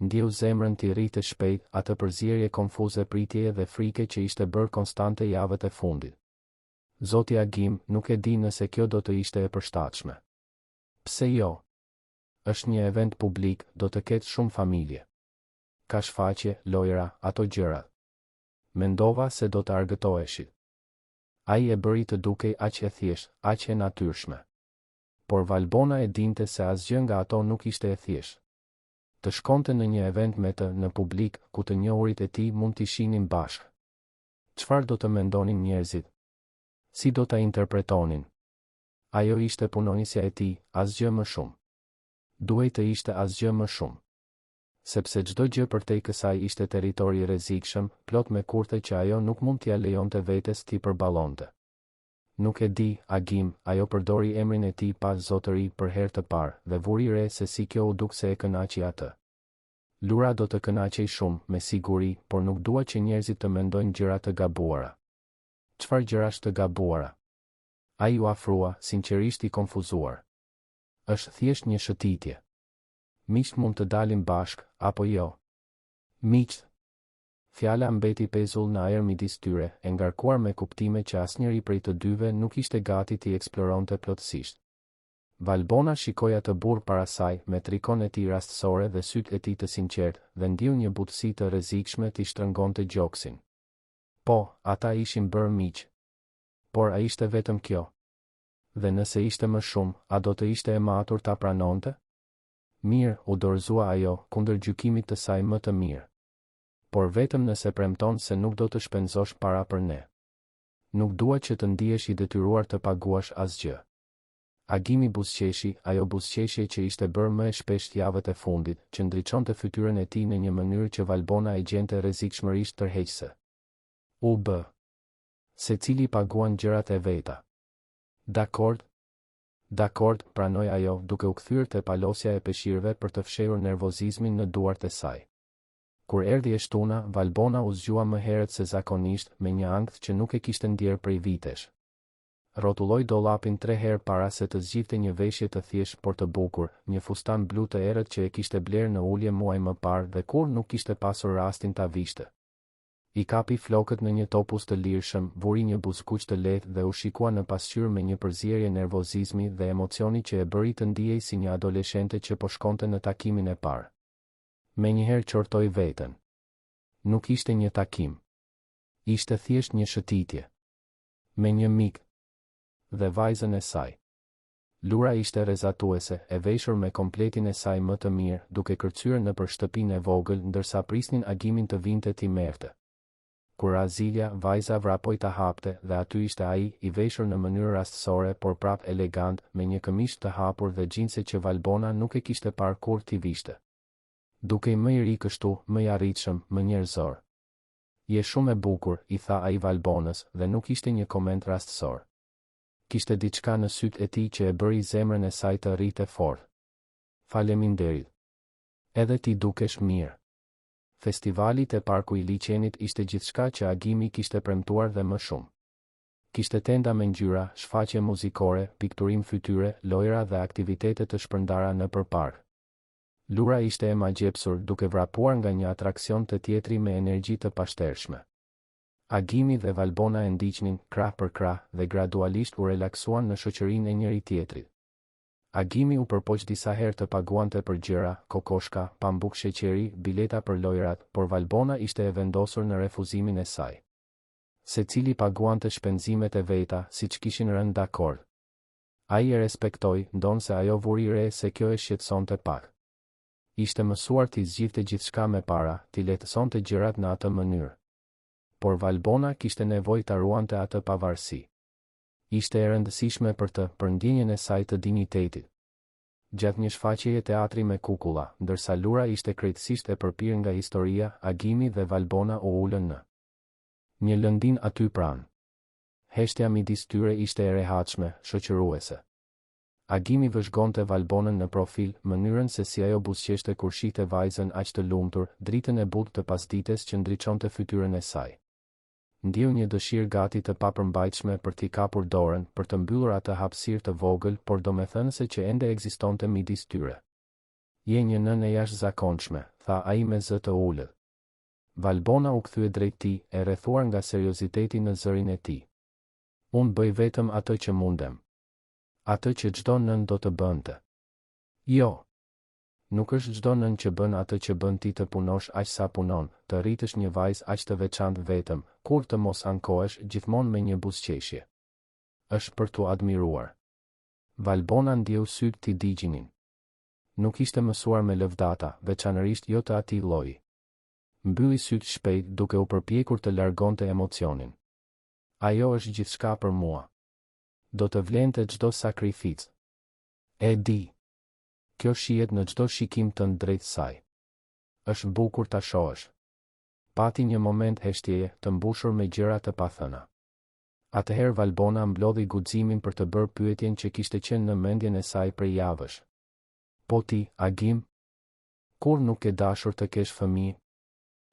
Ndjeu zemrën t'i rritë shpejt, atë përzierje konfuze pritjeje dhe frike që ishte bërë konstante javët e fundit. Zoti Agim, nuk e di nëse kjo do të ishte e përshtatshme. Pse jo? Është një event publik, do të ketë shumë familje. Ka shfaqje, lojra, ato gjërat. Mendova se do të argëtoheshit. Ai e bëri të dukej aq e thjeshtë, aq e natyrshme. Por Valbona e dinte se asgjë nga ato nuk ishte e thjeshtë. Të shkonte në një event me të në publik, ku të njohurit e tij mund t'i shihnin bashkë. Çfarë do të mendonin njerëzit? Si do ta interpretonin? Ajo ishte punonisja e tij, asgjë më shumë. Duhej të ishte asgjë më shumë. Sepse çdo gjë përtej kësaj ishte territori rrezikshëm, plot me kurthe që ajo nuk mund t'ia lejonte vetes t'i përballonte. Nuk e di, Agim, ajo përdori emrin e tij pas zotëri për herë të parë dhe vuri re se si kjo u duk se e kënaqi atë. Lura do të kënaqej shumë, me siguri, por nuk dua që njerëzit të mendojnë gjëra të gabuara. Çfarë gjërash të gabuara? Ai u afrua, sinqerisht i konfuzuar. Është thjesht një shëtitje. Miqt mund të dalin bashk, apo jo? Miqt. Fjala mbeti pezull në ajër midis tyre, e ngarkuar me kuptime që asnjëri prej të dyve nuk ishte gati t'i eksploronte plotësisht. Valbona shikoi atë burr para saj, me trikon e tij rastësore dhe sytë e tij të sinqertë, dhe ndiu një butësi të rrezikshme t'i shtrëngonte gjoksin. Po, ata ishin bërë miq. Por a ishte vetëm kjo? Dhe nëse ishte më shumë, a do të ishte e matur ta pranonte? Mirë, u dorëzua ajo, kundër gjykimit të saj më të mirë. Por vetëm nëse premton se nuk do të shpenzosh para për ne. Nuk dua që të ndihesh i detyruar të paguash asgjë. Agimi buzëqeshi, ajo buzëqeshje që ishte bërë më e shpesht javët e fundit, që ndriçonte fytyrën e tij në një mënyrë që Valbona e gjente rrezikshmërisht tërheqëse. Secili paguan gjërat e veta. Dakord, pranoi ajo, duke u kthyer te palosja e peshqirëve për të fshehur nervozizmin në duart e saj. Kur erdhi e shtuna, Valbona u zgjua më herët se zakonisht, me një ankth që nuk e kishte ndjerë prej vitesh. Rrotulloi dollapin 3 herë para se të zgjidhte një veshje të thjeshtë por të bukur, një fustan blu të errët që e kishte bler në ulje muaj më parë dhe kur nuk kishte pasur rastin ta vishte. I kapi flokët në një topuz të lirshëm, vuri një buzëkuq të lehtë dhe u shikua në pasqyrë me një përzierje nervozizmi dhe emocioni që e bëri të ndihej si një adoleshente që po shkonte në takimin e parë. Menjëherë qortoi veten. Nuk ishte një takim. Ishte thjesht një shëtitje. Me një mik dhe vajzën e saj. Lura ishte rrezatuese, e veshur me kompletin e saj më të mirë, duke kërcyer nëpër shtëpinë e vogël ndërsa prisnin Agimin të vinte ti merrte. Kur Azilia, vajza vrapoi ta hapte dhe aty ishte ai, i veshur në mënyrë rastësore por prap elegant, me një këmishë të hapur dhe xhinse që Valbona nuk e kishte parë kur t'i vishte. Dukej më i ri kështu, më i arritshëm, më njerëzor. Je shumë e bukur, i tha ai Valbonës, dhe nuk ishte një koment rastësor. Kishte diçka në sytë e tij që e bëri zemrën e saj të rritë fort. Faleminderit. Edhe ti dukesh mirë. Festivalit e parku i liçenit ishte gjithçka që Agimi kishte premtuar dhe më shumë. Kishte tenda me ngjyra, shfaqje muzikore, pikturim fytyre, lojra dhe aktivitete të shpërndara nëpër park. Lura ishte e magjepsur, duke vrapuar nga një atraksion të tjetri me energji të pashtershme. Agimi dhe Valbona e ndiqnin krah për krah dhe gradualisht u relaksuan në shoqërinë e njëri tjetrit. Agimi u përpoq disa herë të paguante për gjëra, kokoshka, pambuk sheqeri, bileta për lojrat, por Valbona ishte e vendosur në refuzimin e saj. Secili paguante shpenzimet e veta, siç kishin rënë dakord. Ai e respektoi, ndonse ajo vuri re se kjo e shqetësonte pak. Ishte mësuar t'i zgjidhte gjithçka me para, t'i lehtësonte gjërat në atë mënyrë. Por Valbona kishte nevojë ta ruante atë pavarësi. Ishte e rëndësishme për ndjenjen e saj të dinjitetit. Gjatë një shfaqjeje teatri me kukulla, ndërsa Lura ishte krejtësisht e përpir nga historia, Agimi dhe Valbona u ulën në një lëndin aty pranë. Heshtja midis tyre ishte e rehatshme, shoqëruese. Agimi vëzhgonte Valbonën në profil, mënyrën se si ajo buzëqeshte kur shihte vajzën aq të lumtur, dritën e butë të pasdites që ndriçonte fytyrën e saj. Ndjeu një dëshirë gati të papërmbajtshme për t'i kapur dorën, për të mbyllur atë hapësirë të vogël, por domethënëse që ende ekzistonte midis tyre. Je një nënë e jashtëzakonshme, tha ai me zë të ulët. Valbona u kthye drejt tij, e rrethuar nga serioziteti në zërin e tij. Unë bëj vetëm atë që mundem. Atë që çdo nën do të bënte. Jo. Nuk është çdo nën që bën atë që bën ti, të punosh aq sa punon, të rritësh një vajzë aq të veçantë vetëm, kur të mos ankohesh gjithmonë me një buzëqeshje. Është për t'u admiruar. Valbona ndjeu syt t'i digjinin. Nuk ishte mësuar me lëvdata, veçanërisht jo të atij lloji. Mbylli syt shpejt, duke u përpjekur të largonte emocionin. Ajo është gjithçka për mua. Do të vlente çdo sakrificë. E di. Kjo shihet në çdo shikim tënd drejt saj. Është bukur ta shohësh. Pati një moment heshtjeje, të mbushur me gjëra të pathëna. Atëherë Valbona mblodhi guximin për të bërë pyetjen që kishte qenë në mendjen e saj prej javësh. Po ti, Agim? Kur nuk e dashur të kesh fëmijë?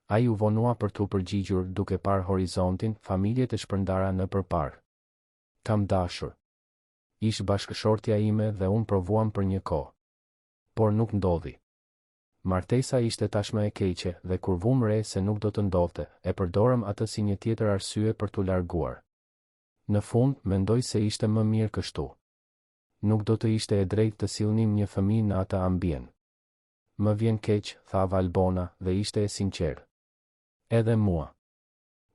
Ai u vonua për t'u përgjigjur, duke parë horizontin, familjet e shpërndara nëpër park. Kam dashur. Ish bashkëshortja ime dhe unë provuam për një kohë. Por nuk ndodhi. Martesa ishte tashmë e keqe dhe kur vum re se nuk do të ndodhte, e përdorëm atë si një tjetër arsye për t'u larguar. Në fund, mendoj se ishte më mirë kështu. Nuk do të ishte e drejtë të sillnim një fëmijë në atë ambient. Më vjen keq, tha Valbona, dhe ishte e sinqertë. Edhe mua.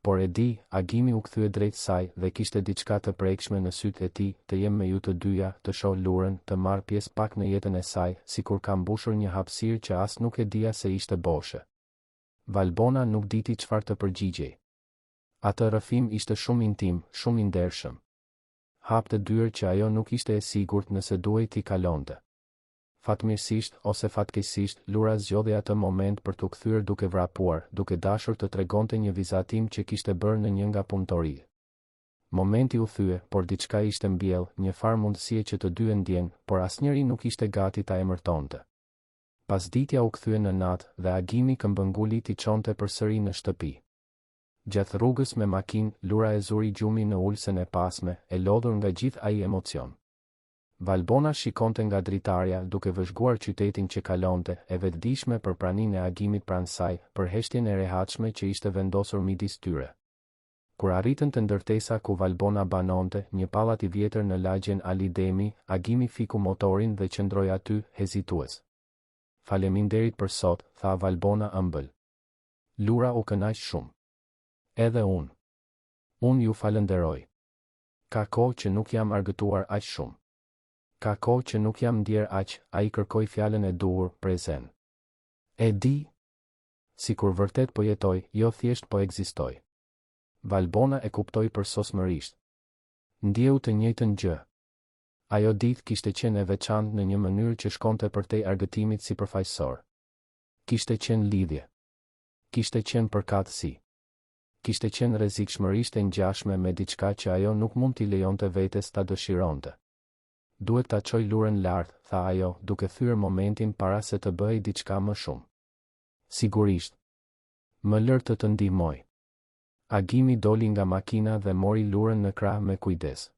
Por e di, Agimi u kthye drejt saj dhe kishte diçka të prekshme në sytë e tij, të jem me ju të dyja, të shoh Lurën, të marr pjesë pak në jetën e saj, sikur ka mbushur një hapësirë që as nuk e dija se ishte boshe. Valbona nuk diti çfarë të përgjigjej. Atë rrëfim ishte shumë intim, shumë i ndershëm. Hapte dyer që ajo nuk ishte e sigurt nëse duhej t'i kalonte. Fatmirësisht ose fatkeqësisht, Lura zgjodhi atë moment për t'u kthyer duke vrapuar, duke dashur të tregonte një vizatim që kishte bërë në një nga punëtoritë. Momenti u thye, por diçka ishte mbjell, një farë mundësie që të dy e ndjen, por asnjëri nuk ishte gati ta emërtonte. Pasditja u kthye në natë dhe Agimi këmbënguli t'i çonte përsëri në shtëpi. Gjatë rrugës me makinë, Lura e zuri gjumi në ulsen e pasme, e lodhur nga gjithë ai emocion. Valbona shikonte nga dritarja duke vëzhguar qytetin që kalonte, e vetëdijshme për praninë e agimit pranë saj, për heshtjen e rehatshme që ishte vendosur midis tyre. Kur arritën të ndërtesa ku Valbona banonte, një pallat i vjetër në lagjen Alidemi, agimi fiku motorin dhe qëndroi aty, hezitues. Faleminderit për sot, tha Valbona ëmbël. Lura u kënaq shumë. Edhe unë. Unë ju falenderoj. Ka kohë që nuk jam argëtuar aq shumë. Ka kohë që nuk jam ndjer aq, ai kërkoi fjalën e duhur, prezen. E di? Sikur vërtet po jetoj, jo thjesht po ekzistoj. Valbona e kuptoi përsosmërisht. Ndjeu të njëjtën gjë. Ajo ditë kishte qenë e veçantë në një mënyrë që shkonte përtej argëtimit sipërfaqësor. Kishte qenë lidhje. Kishte qenë përkatësi. Kishte qenë rrezikshmërisht e ngjashme me diçka që ajo nuk mund t'i lejonte vetes ta dëshironte. Duhet ta çoj Lurën lart, tha ajo, duke thyer momentin para se të bëhej diçka më shumë. Sigurisht. Më lër të ndihmoj. Agimi doli nga makina dhe mori Lurën në krah me kujdes.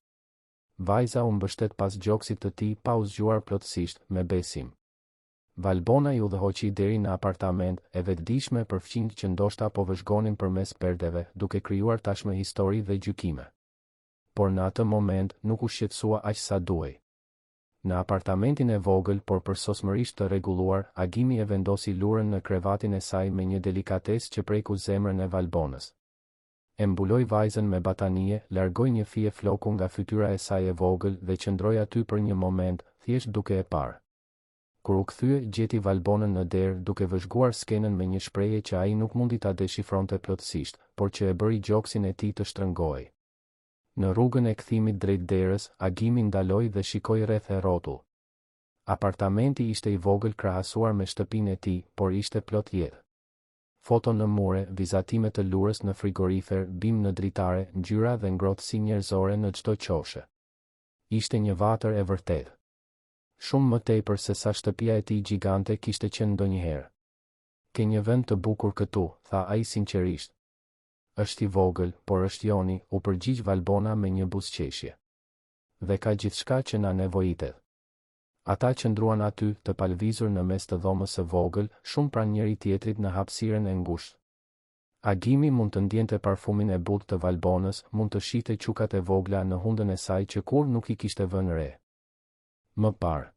Vajza u mbështet pas gjoksit të tij pa u zgjuar plotësisht, me besim. Valbona ju udhëhoqi deri në apartament, e vetëdijshme për fqinjtë që ndoshta po vëzhgonin përmes perdeve, duke krijuar tashmë histori dhe gjykime. Por në atë moment nuk u shqetësua aq sa duhej. Në apartamentin e vogël, por përsosmërisht të rregulluar, agimi e vendosi Lurën në krevatin e saj me një delikatesë që preku zemrën e Valbonës. E mbuloi vajzën me batanie, largoi një fije floku nga fytyra e saj e vogël dhe qëndroi aty për një moment, thjesht duke e parë. Kur u kthye, gjeti Valbonën në derë duke vëzhguar skenën me një shprehje që ai nuk mundi ta deshifronte plotësisht, por që e bëri gjoksin e tij të shtrëngohej. Në rrugën e kthimit drejt derës, agimi ndaloi dhe shikoi rreth e rrotull. Apartamenti ishte i vogël krahasuar me shtëpinë e tij, por ishte plot jetë. Foto në mure, vizatime të Lurës në frigorifer, bim në dritare, ngjyra dhe ngrohtësi njerëzore në çdo qoshe. Ishte një vatër e vërtetë. Shumë më tepër se sa shtëpia e tij gjigante kishte qenë ndonjëherë. Ke një vend të bukur këtu, tha ai sinqerisht. Është i vogël, por është joni, u përgjigj Valbona me një buzëqeshje. Dhe ka gjithçka që na nevojitet. Ata qëndruan aty, të palvizur në mes të dhomës së vogël, shumë pranë njëri tjetrit në hapësirën e ngushtë. Agimi mund të ndjente parfumin e butë të Valbonës, mund të shihte qukat e vogla në hundën e saj që kur nuk I kishte vënë re. Më parë.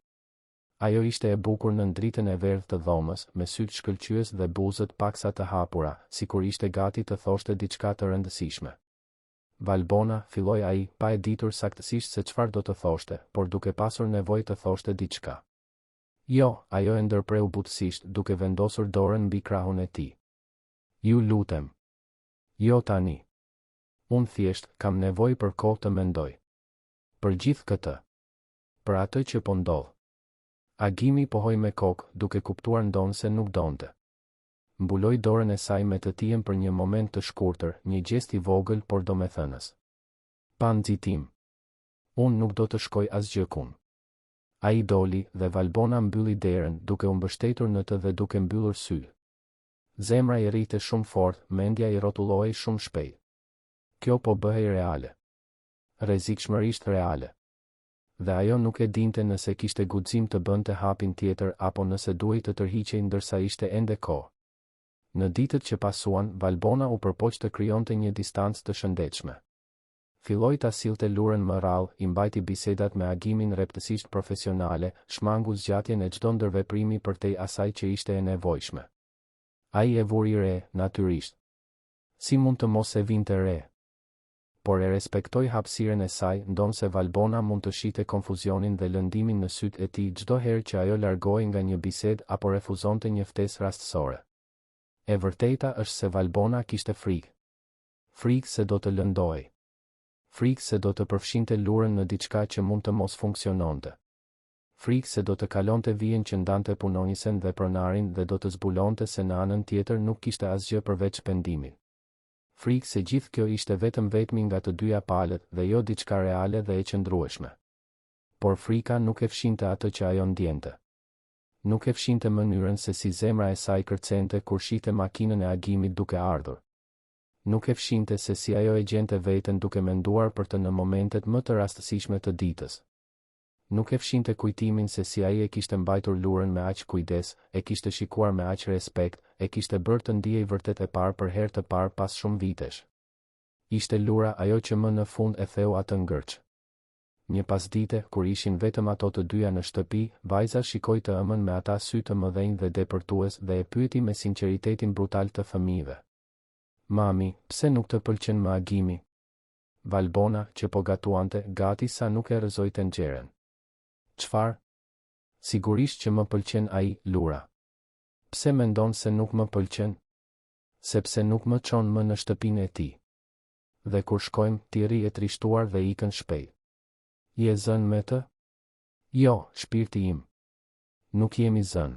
Ajo ishte e bukur në dritën e verdhë të dhomës, me sytë shkëlqyes dhe buzët paksa të hapura, sikur ishte gati të thoshte diçka të rëndësishme. Valbona, filloi ai, pa e ditur saktësisht se çfarë do të thoshte, por duke pasur nevojë të thoshte diçka. Jo, ajo e ndërpreu butësisht, duke vendosur dorën mbi krahun e tij. Ju lutem. Jo tani. Unë thjesht kam nevojë për kohë të mendoj. Për gjithë këtë. Për atë që po ndodh. Agimi pohoi me kokë, duke kuptuar ndonë se nuk donte. Mbuloi dorën e saj me të tijen për një moment të shkurtër, një gjest I vogël por domethënës. Pa nxitim. Unë nuk do të shkoj asgjë kun. Ai doli dhe Valbona mbylli derën, duke u mbështetur në të dhe duke mbyllur sy. Zemra I rrite shumë fort, mendja I rrotullohej shumë shpejt. Kjo po bëhej reale. Rrezikshmërisht reale. Dhe ajo nuk e dinte nëse kishte guxim të bënte hapin tjetër apo nëse duhej të tërhiqej ndërsa ishte ende kohë. Në ditët që pasuan, Valbona u përpoq të krijonte një distancë të shëndetshme. Filloi ta sillte Lurën më rrallë, I mbajti bisedat me agimin rreptësisht profesionale, shmangu zgjatjen e çdo ndërveprimi përtej asaj që ishte e nevojshme. Ai e vuri re, natyrisht. Si mund të mos e vinte re? Por e respektoi hapësirën e saj, ndonse Valbona mund të shihte konfuzionin dhe lëndimin në sytë e tij çdo herë që ajo largohej nga një bisedë apo refuzonte një ftesë rastësore. E vërteta është se Valbona kishte frikë. Frikë se do të lëndohej. Frikë se do të përfshinte Lurën në diçka që mund të mos funksiononte. Frikë se do të kalonte vijen që ndante punonjësen dhe pronarin dhe do të zbulonte se në anën tjetër nuk kishte asgjë përveç pendimin. Frikë se gjithë kjo ishte vetëm vetmi nga të dyja palët dhe jo diçka reale dhe e qëndrueshme. Por frika nuk e fshinte atë që ajo ndjente. Nuk e fshinte mënyrën se si zemra e saj kërcente kur shihte makinën e agimit duke ardhur. Nuk e fshinte se si ajo e gjente veten duke menduar për të në momentet më të rastësishme të ditës. Nuk e fshinte kujtimin se si ai e kishte mbajtur Lurën me aq kujdes, e kishte shikuar me aq respekt, e kishte bërë të ndihej vërtet e parë për herë të parë pas shumë vitesh. Ishte Lura ajo që më në fund e theu atë ngërç. Një pasdite, kur ishin vetëm ato të dyja në shtëpi, vajza shikoi të ëmën me ata sy të mëdhenj dhe depërtues dhe e pyeti me sinqeritetin brutal të fëmijëve. Mami, pse nuk të pëlqen më Agimi? Valbona, që po gatuante, gati sa nuk e rrëzoi tenxherën. Çfarë? Sigurisht që më pëlqen ai, Lura. Pse mendon se nuk më pëlqen? Sepse nuk më çon më në shtëpinë e tij. Dhe kur shkojmë, ti rri e trishtuar dhe ikën shpejt. Je zën me të? Jo, shpirti im. Nuk jemi zën.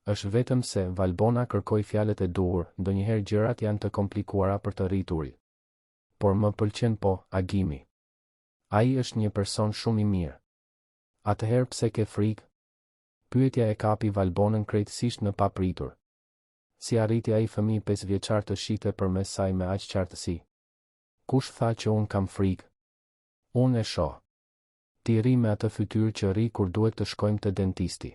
Është vetëm se Valbona kërkoi fjalët e duhur, ndonjëherë gjërat janë të komplikuara për të rriturit. Por më pëlqen po, Agimi. Ai është një person shumë i mirë. Atëherë pse ke frikë? Pyetja e kapi Valbonën krejtësisht në papritur. Si arriti ai fëmijë 5 vjeçar të shite përmes saj me aq qartësi? Kush tha që unë kam frikë? Unë e shoh. Ti rri me atë fytyrë që rri kur duhet të shkojmë te dentisti.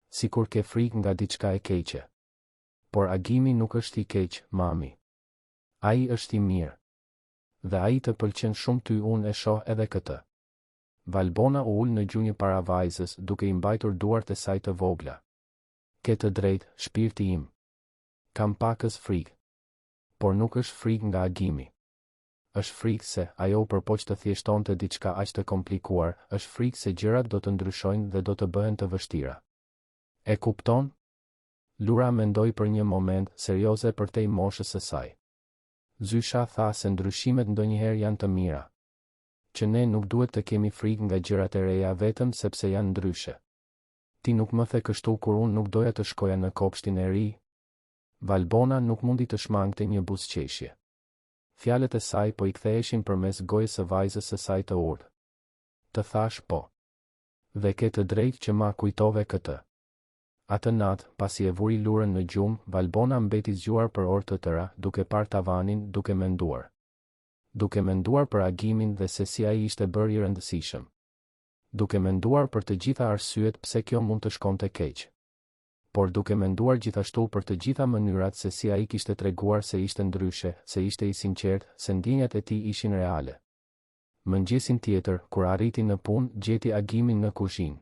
Sikur ke frikë nga diçka e keqe. Por Agimi nuk është i keq, mami. Ai është i mirë. Dhe ai të pëlqen shumë ty, unë e shoh edhe këtë. Valbona u ul në gjunjë para vajzës, duke i mbajtur duart e saj të vogla. Ke të drejtë, shpirti im. Kam pakës frikë. Por nuk është frikë nga Agimi. Është frikë se ajo u përpoq të thjeshtonte diçka aq të komplikuar, është frikë se gjërat do të ndryshojnë dhe do të bëhen të vështira. E kupton? Lura mendoi për një moment, serioze përtej moshës së saj. Zysha tha se ndryshimet ndonjëherë janë të mira. Që ne nuk duhet të kemi frikë nga gjërat e reja vetëm sepse janë ndryshe. Ti nuk më the kështu kur unë nuk doja të shkoja në kopshtin e ri? Valbona nuk mundi të shmangte një buzëqeshje. Fjalët e saj po i ktheheshin përmes gojës së vajzës së saj të urtë. Të thash po. Dhe ke të drejtë që ma kujtove këtë. Atë natë, pasi e vuri Lurën në gjumë, Valbona mbeti zgjuar për orë të tëra, duke parë tavanin, duke menduar. Duke menduar për Agimin dhe se si ai ishte bërë i rëndësishëm. Duke menduar për të gjitha arsyet pse kjo mund të shkonte keq. Por duke menduar gjithashtu për të gjitha mënyrat se si ai kishte treguar se ishte ndryshe, se ishte i sinqert, se ndjenjat e tij ishin reale. Mëngjesin tjetër, kur arriti në punë, gjeti Agimin në kuzhinë.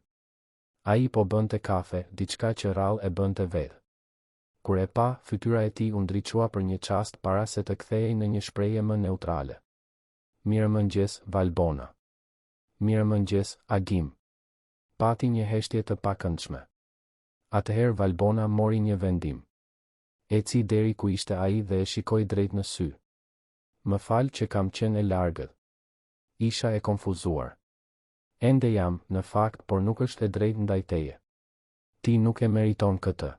Ai po bënte kafe, diçka që rrallë e bënte vetë. Kur e pa, fytyra e tij u ndriçua për një çast para se të kthehej në një shprehje më neutrale. Mirëmëngjes, Valbona. Mirëmëngjes, Agim. Pati një heshtje të pakëndshme. Atëherë Valbona mori një vendim. Eci deri ku ishte ai dhe e shikoi drejt në sy. Më fal që kam qenë e largët. Isha e konfuzuar. Ende jam, në fakt, por nuk është e drejtë ndaj teje. Ti nuk e meriton këtë.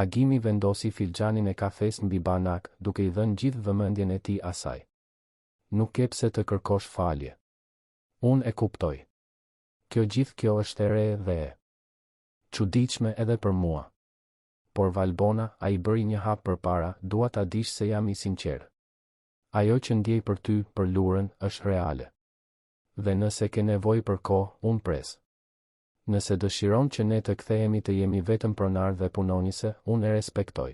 Agimi vendosi filxhanin e kafes mbi banak, duke i dhënë gjithë vëmendjen e tij asaj. Nuk ke pse të kërkosh falje. Unë e kuptoj. Kjo është e re dhe e çuditshme edhe për mua. Por Valbona, ai bëri një hap përpara, dua ta dish se jam i sinqert. Ajo që ndjej për ty, për Lurën, është reale. Dhe nëse ke nevojë për kohë, unë pres. Nëse dëshiron që ne të kthehemi të jemi vetëm pronar dhe punonjëse, unë e respektoj.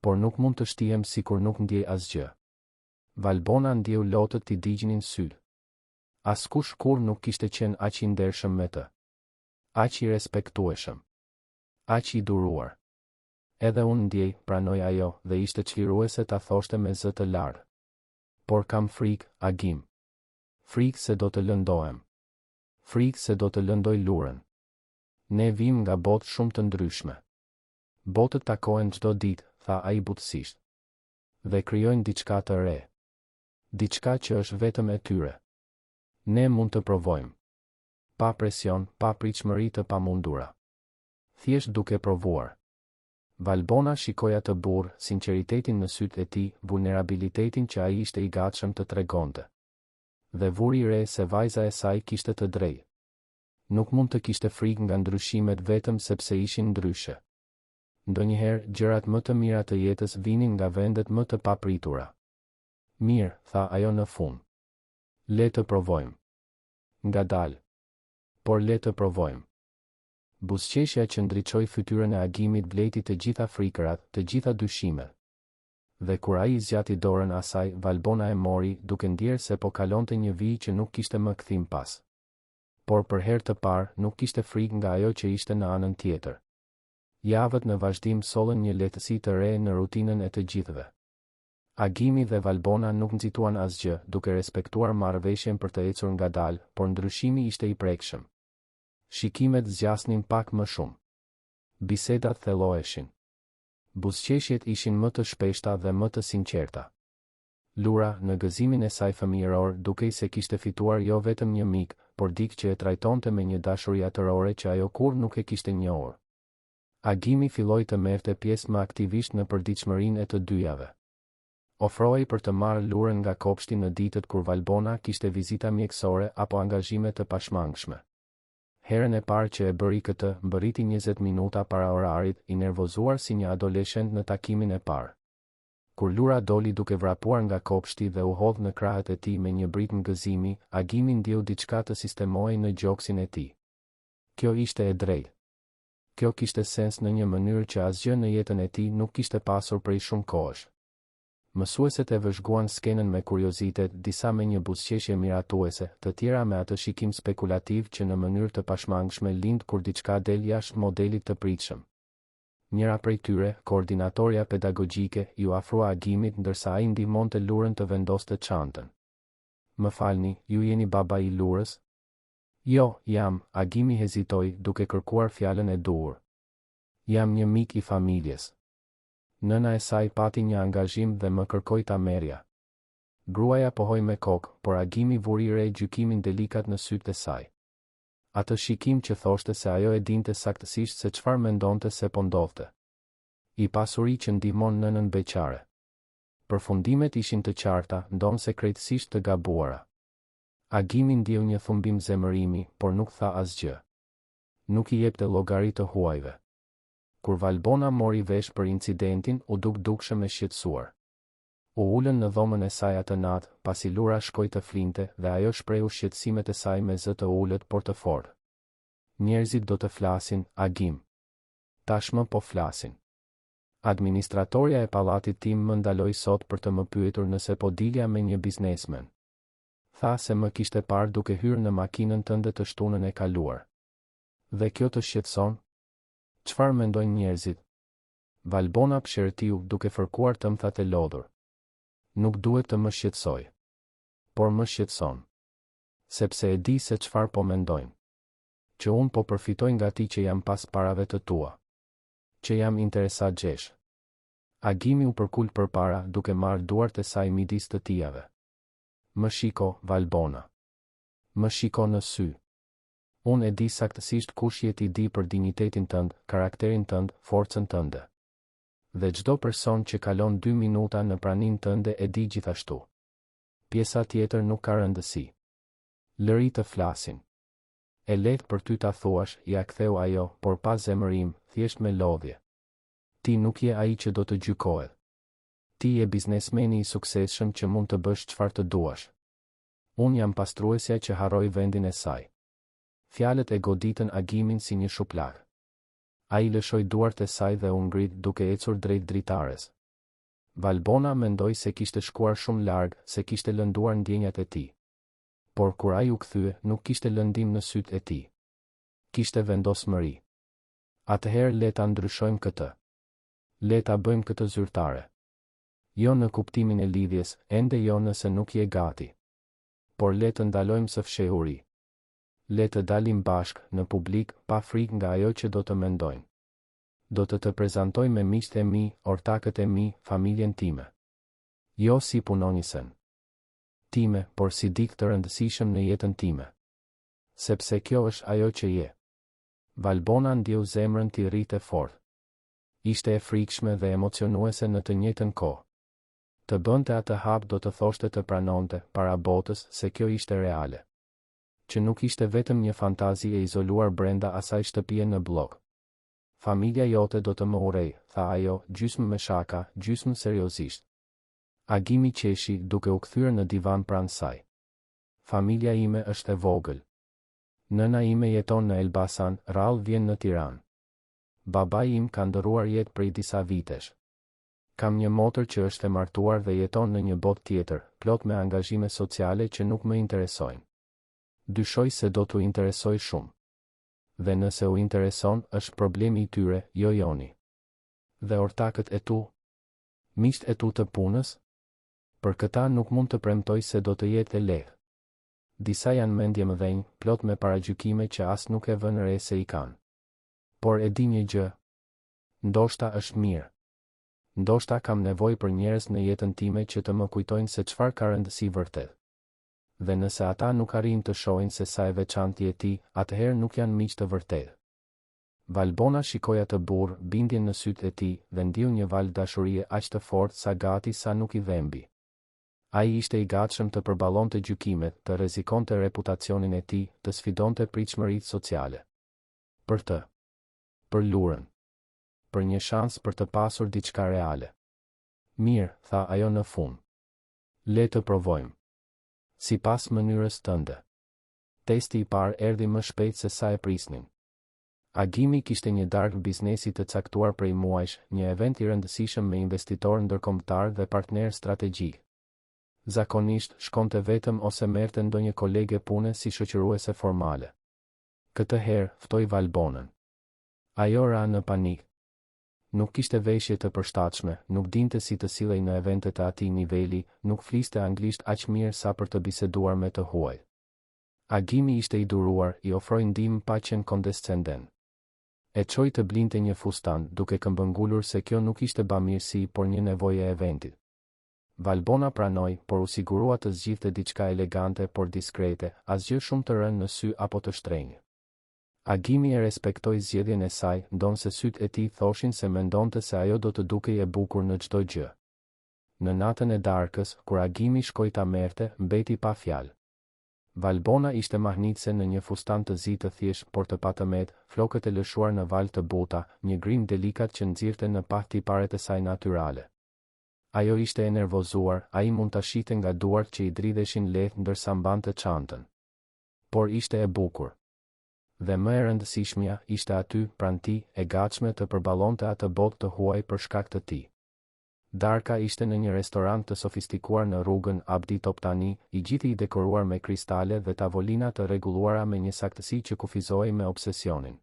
Por nuk mund të shtihem sikur nuk ndjej asgjë. Valbona ndjeu lotët t'i digjnin syt. Askush kur nuk kishte qenë aq i ndershëm me të. Aq i respektueshëm. Aq i duruar. Edhe unë ndjej, pranoi ajo, dhe ishte çliruese ta thoshte me zë të lartë. Por kam frikë, Agim. Frikë se do të lëndohem. Frikë se do të lëndoj Lurën. Ne vim nga botë shumë të ndryshme. Botët takohen çdo ditë, tha ai butësisht. Dhe krijojnë diçka të re. Diçka që është vetëm e tyre. Ne mund të provojmë. Pa presion, pa pritshmëri të pamundura. Thjesht duke provuar. Valbona shikoi atë burr, sinqeritetin në sytë e tij, vulnerabilitetin që ai ishte i gatshëm të tregonte. Dhe vuri re se vajza e saj kishte të drejtë. Nuk mund të kishte frikë nga ndryshimet vetëm sepse ishin ndryshe. Ndonjëherë gjërat më të mira të jetës vinin nga vendet më të papritura. Mirë, tha ajo në fund. Le të provojmë. Ngadalë. Por le të provojmë. Buzëqeshja që ndriçoi fytyrën e Agimit vleti të gjitha frikërat, të gjitha dyshimet. Dhe kur ai zgjati dorën asaj, Valbona e mori, duke ndjerë se po kalonte një vijë që nuk kishte më kthim pas. Por për herë të parë nuk kishte frikë nga ajo që ishte në anën tjetër. Javët në vazhdim sollën një lehtësi të re në rutinën e të gjithëve. Agimi dhe Valbona nuk nxituan asgjë, duke respektuar marrëveshjen për të ecur ngadalë, por ndryshimi ishte i prekshëm. Shikimet zgjasnin pak më shumë. Bisedat thelloheshin. Buzëqeshjet ishin më të shpeshta dhe më të sinqerta. Lura, në gëzimin e saj fëmijëror, dukej se kishte fituar jo vetëm një mik, por dikë që e trajtonte me një dashuri atërore që ajo kur nuk e kishte njohur. Agimi filloi të merrte pjesë më aktivisht në përditshmërinë e të dyjave. Ofrohej për të marrë lurën nga kopshti në ditët kur Valbona kishte vizita mjekësore apo angazhime të pashmangshme. Herën e parë që e bëri këtë, mbërriti 20 minuta para orarit, i nervozuar si një adoleshent në takimin e parë. Kur lura doli duke vrapuar nga kopshti dhe u hodh në krahët e tij me një britm gëzimi, Agimi ndjeu diçka të sistemohej në gjoksin e tij. Kjo ishte e drejtë. Kjo kishte sens në një mënyrë që asgjë në jetën e tij nuk kishte pasur prej shumë kohësh. Mësueset e vëzhguan skenën me kuriozitet, disa me një buzëqeshje miratuese, të tjera me atë shikim spekulativ që në mënyrë të pashmangshme lind kur diçka del jashtë modelit të pritshëm. Njëra prej tyre, koordinatorja pedagogjike, ju afrua Agimit ndërsa ai ndihmonte lurën të vendoste çantën. Më falni, ju jeni baba i lurës? Jo, jam, Agimi hezitoi, duke kërkuar fjalën e duhur. Jam një mik i familjes. Nëna e saj pati një angazhim dhe më kërkoi ta merrja. Gruaja pohoi me kokë, por Agimi vuri re gjykimin delikat në sytë e saj. Atë shikim që thoshte se ajo e dinte saktësisht se çfarë mendonte se po ndodhte. I pasuri që ndihmon nënën beqare. Përfundimet ishin të qarta, ndonë krejtësisht të gabuara. Agimi ndjeu një thumbim zemërimi, por nuk tha asgjë. Nuk i jepte llogari të huajve. Kur Valbona mori vesh për incidentin, u dukshëm e shqetësuar. U ulën në dhomën e saj atë natë, pasi lura shkoi të flinte dhe ajo shprehu shqetësimet e saj me zë të ulët por të fortë. Njerëzit do të flasin, Agim. Tashmë po flasin. Administratorja e pallatit tim më ndaloi sot për të më pyetur nëse po dilja me një biznesmen. Tha se më kishte parë duke hyrë në makinën tënde të shtunën e kaluar. Dhe kjo të shqetëson? Çfarë mendojnë njerëzit? Valbona pshërtiu duke fërkuar tëmthat e lodhur. Nuk duhet të më shqetësoj. Por më shqetëson. Sepse e di se çfarë po mendojnë. Që unë po përfitoj nga ti që jam pas parave të tua. Që jam interesat gjesh. Agimi u përkul përpara duke marrë duart e saj midis të tijave. Më shiko, Valbona. Më shiko në sy. Unë e di saktësisht kush je ti, di për dinjitetin tënd, karakterin tënd, forcën tënde. Dhe çdo person që kalon 2 minuta në praninë tënde e di gjithashtu. Pjesa tjetër nuk ka rëndësi. Lëri të flasin. E lehtë për ty ta thuash, ja ktheu ajo, por pa zemërim, thjesht me lodhje. Ti nuk je ai që do të gjykohet. Ti je biznesmeni i suksesshëm që mund të bësh çfarë të duash. Unë jam pastruesja që harroi vendin e saj. Fjalët e goditën Agimin si një shupllak. Ai lëshoi duart e saj dhe u ngrit duke ecur drejt dritares. Valbona mendoi se kishte shkuar shumë larg, se kishte lënduar ndjenjat e tij. Por kur ai u kthye, nuk kishte lëndim në sytë e tij. Kishte vendosmëri. Atëherë le ta ndryshojmë këtë. Le ta bëjmë këtë zyrtare. Jo në kuptimin e lidhjes, ende jo nëse nuk je gati. Por le të ndalojmë së fshehuri. Le të dalim bashk, në publik, pa frikë nga ajo që do të mendojnë. Do të prezantoj me miqtë e mi, ortakët e mi, familjen time. Jo si punonjësen time, por si dikë të rëndësishëm në jetën time. Sepse kjo është ajo që je. Valbona ndjeu zemrën t'i rritë fort. Ishte e frikshme dhe emocionuese në të njëjtën kohë. Të bënte atë hap do të thoshte të pranonte, para botës, se kjo ishte reale. Që nuk ishte vetëm një fantazi e izoluar brenda asaj shtëpie në blok. Familja jote do të më urej, tha ajo, gjysmë me shaka, gjysmë seriozisht. Agimi qeshi duke u kthyer në divan pranë saj. Familja ime është e vogël. Nëna ime jeton në Elbasan, rrallë vjen në Tiranë. Babai im ka ndëruar jetë prej disa vitesh. Kam një motër që është e martuar dhe jeton në një botë tjetër, plot me angazhime sociale që nuk më interesojnë. Dyshoj se do t'u interesoj shumë. Dhe nëse u intereson, është problemi i tyre, jo joni. Dhe ortakët e tu? Miqt e tu të punës? Për këta nuk mund të premtoj se do të jetë e lehtë. Disa janë mendje mëdhenj, plot me paragjykime që as nuk e vënë re se i kanë. Por e di një gjë. Ndoshta është mirë. Ndoshta kam nevojë për njerëz në jetën time që të më kujtojnë se çfarë ka rëndësi vërtet. Dhe nëse ata nuk arrin të shohin se sa e veçantë je ti, atëherë nuk janë miq të vërtetë. Valbona shikoi atë burr, bindjen në sytë e tij dhe ndiu një val dashurie aq të fortë sa gati sa nuk i dhembi. Ai ishte i gatshëm të përballonte gjykimet, të rrezikonte reputacionin e tij, të sfidonte pritshmëritë sociale. Për lurën. Për një shans për të pasur diçka reale. Mirë, tha ajo në fund. Le të provojmë. Sipas mënyrës tënde. Testi i parë erdhi më shpejt se sa e prisnin. Agimi kishte një darkë biznesi të caktuar prej muajsh, një event i rëndësishëm me investitor ndërkombëtar dhe partner strategjik. Zakonisht shkonte vetëm ose merrte ndonjë kolege pune si shoqëruese formale. Këtë herë ftoi Valbonën. Ajo ra në panik. Nuk kishte veshje të përshtatshme, nuk dinte si të sillej në eventet e atij niveli, nuk fliste anglisht aq mirë sa për të biseduar me të huaj. Agimi ishte i duruar, i ofroi ndihmë pa qenë kondescendent. E çoi të blinte një fustan, duke këmbëngulur se kjo nuk ishte bamirësi, por një nevojë e eventit. Valbona pranoi, por u sigurua të zgjidhte diçka elegante por diskrete, asgjë shumë të rënë në sy apo të shtrenjtë. Agimi e respektoi zgjedhjen e saj, ndonse sytë e tij thoshin se mendonte se ajo do të dukej e bukur në çdo gjë. Në natën e darkës, kur Agimi shkoi ta merrte, mbeti pa fjalë. Valbona ishte mahnitse në një fustan të zi të thjesht, por të patëmet, flokët e lëshuar në val të buta, një grim delikat që nxirrte në pah tiparet e saj natyrale. Ajo ishte e nervozuar, ai mund ta shihte nga duart që i dridheshin lehtë ndërsa mbante çantën. Por ishte e bukur. Dhe më e rëndësishmja, ishte aty, pranë tij, e gatshme të përballonte atë botë të huaj për shkak të tij. Darka ishte në një restorant të sofistikuar në rrugën Abdi Toptani, i gjithë i dekoruar me kristale dhe tavolina të rregulluara me një saktësi që kufizohej me obsesionin.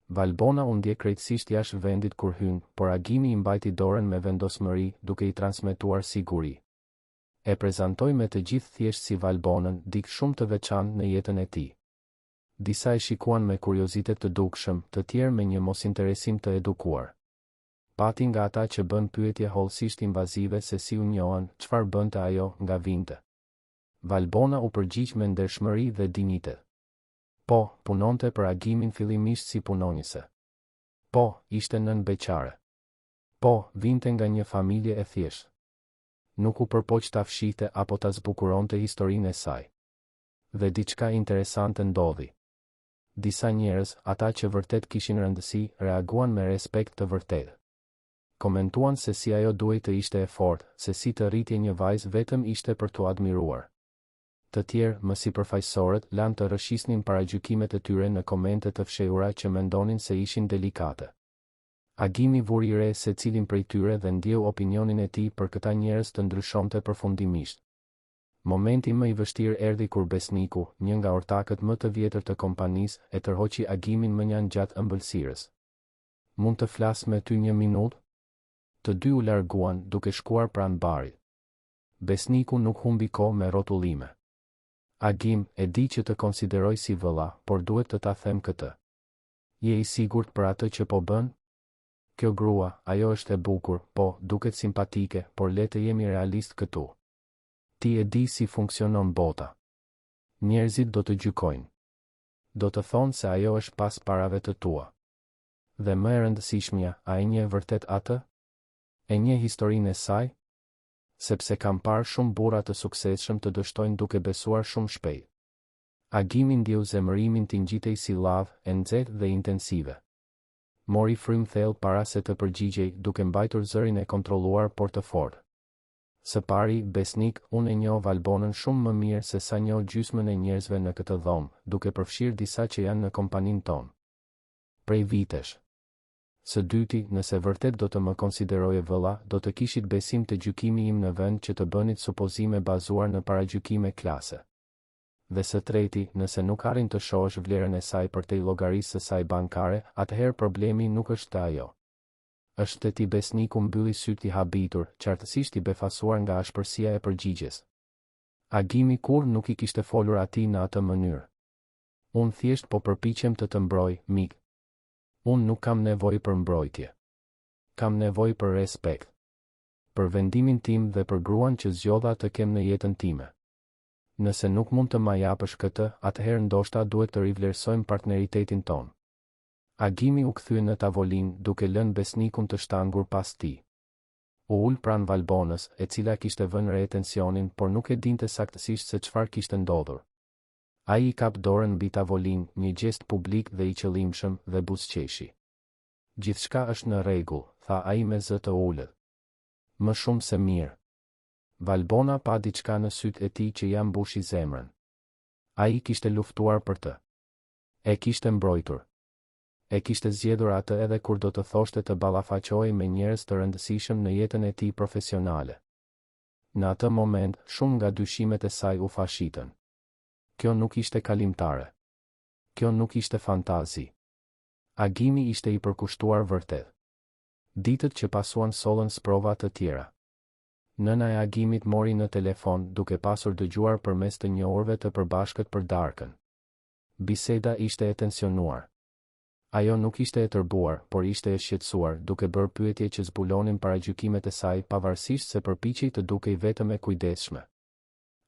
Valbona u ndje krejtësisht jashtë vendit kur hyn, por Agimi i mbajti dorën me vendosmëri, duke i transmetuar siguri. E prezantoi me të gjithë thjesht si Valbonën, dikë shumë të veçantë në jetën e tij. Disa e shikuan me kuriozitet të dukshëm, të tjerë me një mosinteresim të edukuar. Pati nga ata që bën pyetje hollësisht invazive se si u njohën, çfarë bënte ajo nga vinte. Valbona u përgjigj me ndershmëri dhe dinjitet. Po, punonte për Agimin fillimisht si punonjëse. Po, ishte nën beqare. Po, vinte nga një familje e thjeshtë. Nuk u përpoq ta fshihte apo ta zbukuronte historinë e saj. Dhe diçka interesante ndodhi. Disa njerëz, ata që vërtet kishin rëndësi, reaguan me respekt të vërtetë. Komentuan se si ajo duhej të ishte e fortë, se si të rritje një vajzë vetëm ishte për t'u admiruar. Të tjerë, më sipërfaqësorët, lanë të rrëshisnin paragjykimet e tyre në komente të fshehura që mendonin se ishin delikate. Agimi vuri re se cilin prej tyre dhe ndjeu opinionin e tij për këta njerëz të ndryshonte përfundimisht. Momenti më i vështirë erdhi kur Besniku, një nga ortakët më të vjetër të kompanisë, e tërhoqi Agimin më njanë gjatë ëmbëlsirës. Mund të flas me ty një minutë? Të dy u larguan, duke shkuar pranë barit. Besniku nuk humbi kohë me rrotullime. Agim, e di që të konsideroj si vëlla, por duhet të ta them këtë. Je i sigurt për atë që po bën? Kjo grua, ajo është e bukur, po, duket simpatike, por le të jemi realist këtu. Ti e di si funksionon bota. Njerëzit do të gjykojnë. Do të thonë se ajo është pas parave të tua. Dhe më e rëndësishmja, a e njeh vërtet atë? E njeh historinë e saj? Sepse kam parë shumë burra të suksesshëm të dështojnë duke besuar shumë shpejt. Agimi ndjeu zemërimin të ngjitej si lavë, e nxehtë dhe intensive. Mori frym thellë para se të përgjigjej, duke mbajtur zërin e kontrolluar por të fortë. Së pari, besnik, unë e njoh Valbonën shumë më mirë se sa njoh gjysmën e njerëzve në këtë dhomë, duke përfshirë disa që janë në kompaninë tonë. Prej vitesh. Së dyti, nëse vërtet do të më konsideroje vëlla, do të kishit besim të gjykimi im në vend që të bënit supozime bazuar në paragjykime klase. Dhe së treti, nëse nuk arrin të shohësh vlerën e saj për te llogarisë së saj bankare, atëherë problemi nuk është ajo. Është të ti besniku mbylli syt i habitur, qartësisht i befasuar nga ashpërsia e përgjigjes. Agimi kur nuk i kishte folur atij në atë mënyrë. Unë thjesht po përpiqem të mbroj, mik. Unë nuk kam nevojë për mbrojtje. Kam nevojë për respekt. Për vendimin tim dhe për gruan që zgjodha të kem në jetën time. Nëse nuk mund të ma japësh këtë, atëherë ndoshta duhet të rivlerësojmë partneritetin ton. Agimi u kthye në tavolinë, duke lënë besnikun të shtangur pas tij. U ul pranë Valbonës, e cila kishte vënë re tensionin, por nuk e dinte saktësisht se çfarë kishte ndodhur. Ai i kap dorën mbi tavolinë, një gest publik dhe i qëllimshëm, dhe buzëqeshi. Gjithçka është në rregull, tha ai me zë të ulët. Më shumë se mirë. Valbona pa diçka në sytë e tij që ja mbushi zemrën. Ai kishte luftuar për të. E kishte mbrojtur. E kishte zgjedhur atë edhe kur do të thoshte të ballafaqohej me njerëz të rëndësishëm në jetën e tij profesionale. Në atë moment, shumë nga dyshimet e saj u fashitën. Kjo nuk ishte kalimtare. Kjo nuk ishte fantazi. Agimi ishte i përkushtuar vërtet. Ditët që pasuan sollën sprova të tjera. Nëna e Agimit mori në telefon, duke pasur dëgjuar përmes të njohurve të përbashkët për darkën. Biseda ishte e tensionuar. Ajo nuk ishte e tërbuar, por ishte e shqetësuar, duke bërë pyetje që zbulonin paragjykimet e saj, pavarësisht se përpiqej të dukej vetëm e kujdesshme.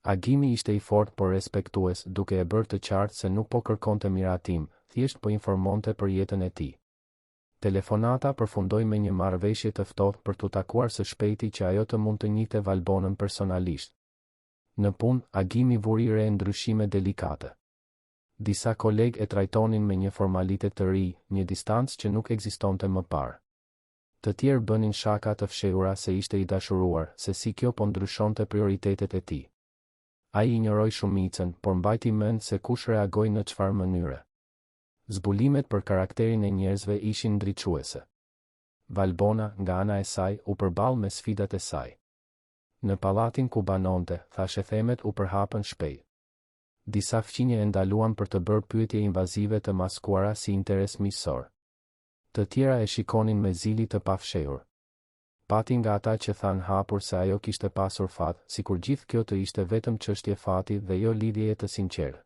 Agimi ishte i fortë por respektues, duke e bërë të qartë se nuk po kërkonte miratim, thjesht po informonte për jetën e tij. Telefonata përfundoi me një marrëveshje të ftohtë për t'u takuar së shpejti që ajo të mund të njihte Valbonën personalisht. Në punë, Agimi vuri re ndryshime delikate. Disa kolegë e trajtonin me një formalitet të ri, një distancë që nuk ekzistonte më parë. Të tjerë bënin shaka të fshehura se ishte i dashuruar, se si kjo po ndryshonte prioritetet e tij. Ai injoroi shumicën, por mbajti mend se kush reagoi në çfarë mënyre. Zbulimet për karakterin e njerëzve ishin ndriçuese. Valbona, nga ana e saj, u përball me sfidat e saj. Në pallatin ku banonte, thashethemet u përhapën shpejt. Disa fqinje e ndaluan për të bërë pyetje invazive të maskuara si interes miqësor. Të tjera e shikonin me zili të pafshehur. Pati nga ata që thanë hapur se ajo kishte pasur fat, sikur gjithë kjo të ishte vetëm çështje fati dhe jo lidhje të sinqertë.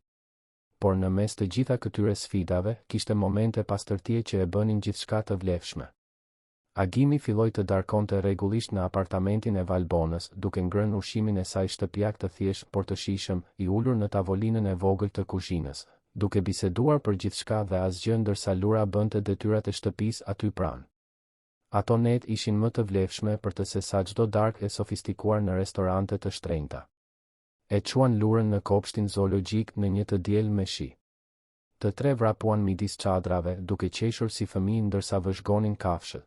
Por në mes të gjitha këtyre sfidave, kishte momente pastërtie që e bënin gjithçka të vlefshme. Agimi filloi të darkonte rregullisht në apartamentin e Valbonës, duke ngrënë ushqimin e saj shtëpiak të thjeshtë por të shijshëm, i ulur në tavolinën e vogël të kuzhinës, duke biseduar për gjithçka dhe asgjë ndërsa Lura bënte detyrat e shtëpisë aty pranë. Ato net ishin më të vlefshme për të se sa çdo darkë e sofistikuar në restorante të shtrenjta. E quan Lurën në kopshtin zoologjik në një të diel me shi. Të tre vrapuan midis çadrave, duke qeshur si fëmijë ndërsa vëzhgonin kafshët.